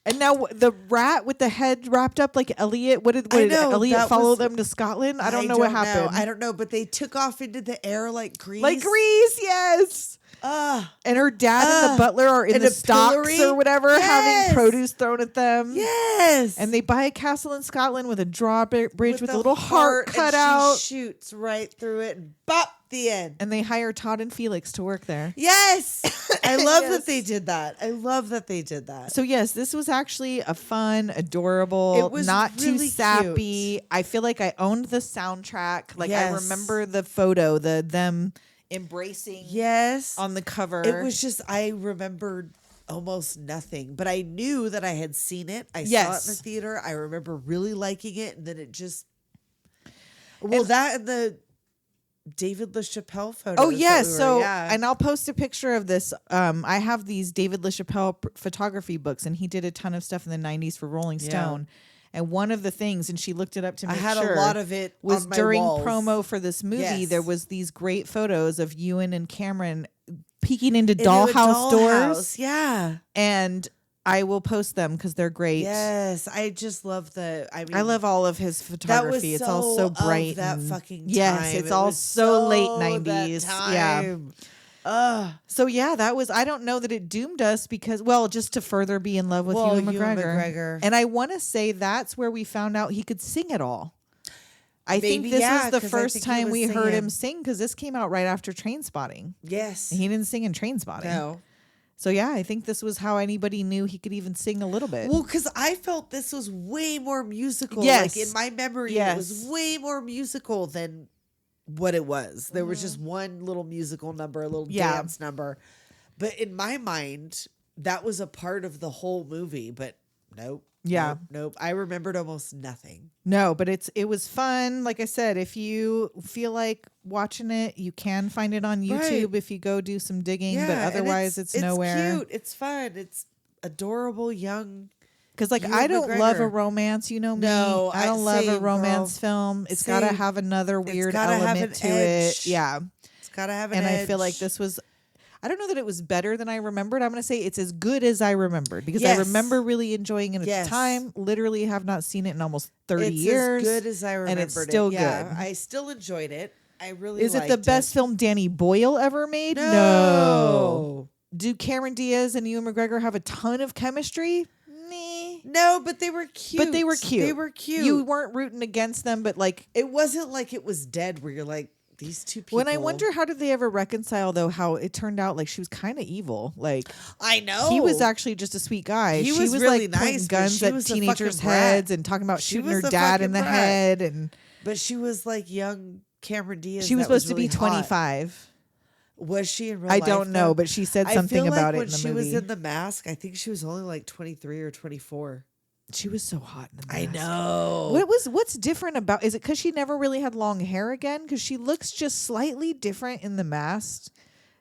And now the rat with the head wrapped up like Elliot. What did know, Elliot that follow was- them to Scotland? I don't know what happened. I don't know, but they took off into the air like Grease. Like Grease, yes. And her dad and the butler are in and the a stocks pillory. or whatever, Yes. having produce thrown at them. Yes. And they buy a castle in Scotland with a drawbridge with the a little heart cut and out. She shoots right through it and bop, the end. And they hire Todd and Felix to work there. Yes. I love Yes. that they did that. I love that they did that. So yes, this was actually a fun, adorable, It was not too really sappy. I feel like I owned the soundtrack. Like I Yes. remember the photo, them embracing Yes. on the cover. It was just, I remembered almost nothing, but I knew that I had seen it. I saw it Yes. in the theater. I remember really liking it. And then it just, well, that and the David LaChapelle photo. Oh yes, and I'll post a picture of this. I have these David LaChapelle photography books, and he did a ton of stuff in the '90s for Rolling Yeah. Stone. And one of the things, and she looked it up to I make had sure, a lot of it was on my during walls. promo for this movie. Yes. There was these great photos of Ewan and Cameron peeking into Into a dollhouse doors, Yeah. and I will post them because they're great. Yes, I just love I love all of his photography. It's all so bright. That and- fucking time. Yes, it's It all was so late that 90s. Yeah. time. So yeah, that was. I don't know that it doomed us because, well, just to further be in love with Ewan McGregor. And I want to say that's where we found out he could sing it all. I think this was the first time we heard him sing because this came out right after Trainspotting. Yes, And he didn't sing in Trainspotting. no. So yeah, I think this was how anybody knew he could even sing a little bit. Well, because I felt this was way more musical. Yes. Like in my memory, it was way more musical than what it was. There was just one little musical number, a little dance number. But in my mind, that was a part of the whole movie. But nope. Yeah. Nope. I remembered almost nothing. No, but it was fun. Like I said, if you feel like watching it, you can find it on YouTube if you go do some digging. But otherwise, it's nowhere. It's cute. It's fun. It's adorable, young. Because like Ewan I don't McGregor. love a romance, you know me. No, I don't love a same, romance girl. film. It's got to Same. have another weird gotta have element an to edge. it. Yeah, It's got to have an and edge. I feel like this was. I don't know that it was better than I remembered. I'm going to say it's as good as I remembered because I remember really enjoying it at the time. Literally have not seen it in almost 30 years. It's as good as I remembered and it's still it. Yeah, good. I still enjoyed it. I really Is it liked the best film Danny Boyle ever made? No. Do Cameron Diaz and Ewan McGregor have a ton of chemistry? Nah. No, but they were cute. But they were cute. They were cute. You weren't rooting against them, but like It wasn't like it was dead where you're like, these two people. when I wonder how did they ever reconcile though, how it turned out like she was kind of evil. Like I know. he was actually just a sweet guy. He She was was really like pointing nice, but guns she at was a teenagers' fucking brat. heads and talking about She shooting was her a dad fucking in the brat. head, and But she was like young Cameron Diaz. she was that supposed to be really hot. 25. Was she in real I life? don't know, though? but she said I something feel like about it when in the she movie. was in The Mask, I think she was only like 23 or 24. She was so hot in the I Mask. know. What's different about? Is it because she never really had long hair again? Because she looks just slightly different in The Mask,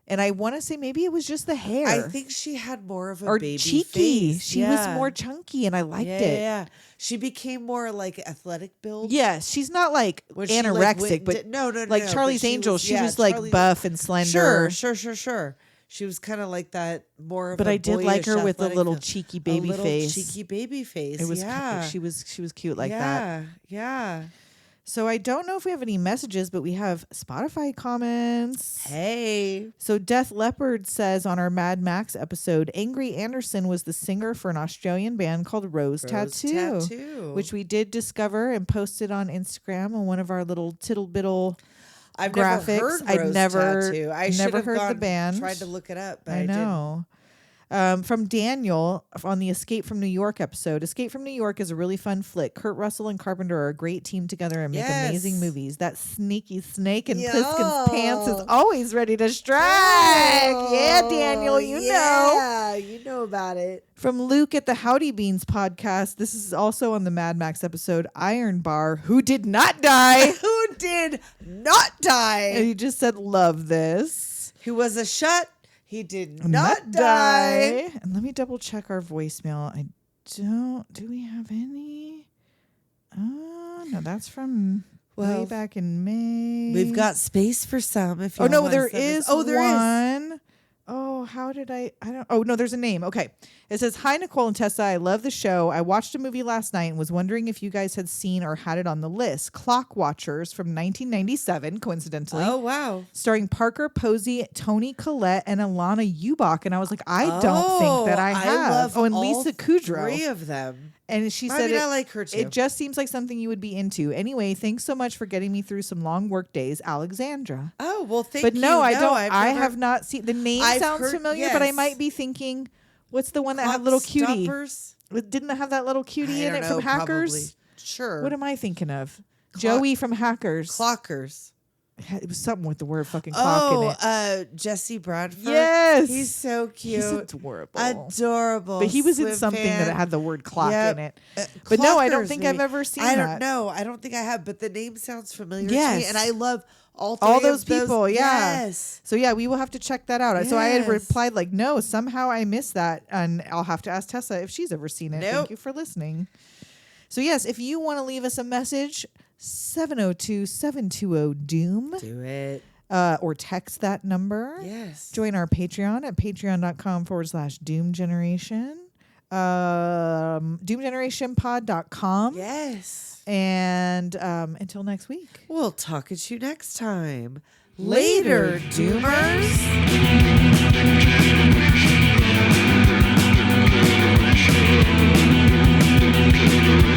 and I want to say maybe it was just the hair. I think she had more of a or baby cheeky. face. She was more chunky, and I liked it. Yeah, she became more like athletic build. Yes, she's not like Was she, like, anorexic, went- but no, like but Charlie's Angels, she was Charlie- like buff and slender. Sure. She was kind of like that, more of. But a I did like boyish, her with a athletic little feel. cheeky A baby little face. cheeky baby face. It was she was cute like that. Yeah. So I don't know if we have any messages, but we have Spotify comments. Hey. So Death Leopard says on our Mad Max episode, Angry Anderson was the singer for an Australian band called Rose Tattoo, which we did discover and posted on Instagram on one of our little tittle-bittle I've graphics. never heard I'd Rose never- Tattoo. I should never have heard the gone, band. Tried to look it up, but I know. From Daniel on the Escape from New York episode. Escape from New York is a really fun flick. Kurt Russell and Carpenter are a great team together and make amazing movies. That sneaky snake in Pliskin's pants is always ready to strike. Yeah, Daniel, you know. Yeah, you know about it. From Luke at the Howdy Beans podcast. This is also on the Mad Max episode. Iron Bar, who did not die. Who did not die? And he just said, love this. Who was a shut? He did not die. And let me double check our voicemail. I don't. Do we have any? No, that's from way back in May. We've got space for some. If you Oh no, want there some. is. Oh, there is. one. Oh, how did I don't. Oh no, there's a name. Okay, it says, "Hi Nicole and Tessa. I love the show. I watched a movie last night and was wondering if you guys had seen or had it on the list. Clock Watchers from 1997, coincidentally. Oh wow. Starring Parker Posey, Toni Collette, and Alana Ubach. And I was like, I don't think that I have. love and all Lisa Kudrow. 3 of them. And she I said, mean, I like her too. It just seems like something you would be into. Anyway, thanks so much for getting me through some long work days, Alexandra. Oh well, thank But you. no, I don't. I've I never- have not seen. The name I've sounds heard- familiar, but I yes. might be thinking, what's the one that Clock had little cutie? Stoppers? Didn't it have that little cutie I in don't it know, from Hackers? probably. Sure. What am I thinking of? Joey from Hackers. Clockers? It was something with the word fucking clock in it. Jesse Bradford. Yes. He's so cute. He's adorable. Adorable. But he was in Swim something fan. that had the word clock Yep. in it. But no, I don't Clockers, think maybe. I've ever seen I that. don't know. I don't think I have, but the name sounds familiar to Yes. me. And I love all All three those of people, yeah. Yes. So yeah, we will have to check that out. So I had Yes. replied like, no, somehow I missed that. And I'll have to ask Tessa if she's ever seen it. Thank Nope. you for listening. So yes, if you want to leave us a message, 702-720-DOOM. Do it. Or text that number. Yes. Join our Patreon at patreon.com/Doom Generation. doomgenerationpod.com. Yes. And until next week. We'll talk at you next time. Later, Doomers. Generation.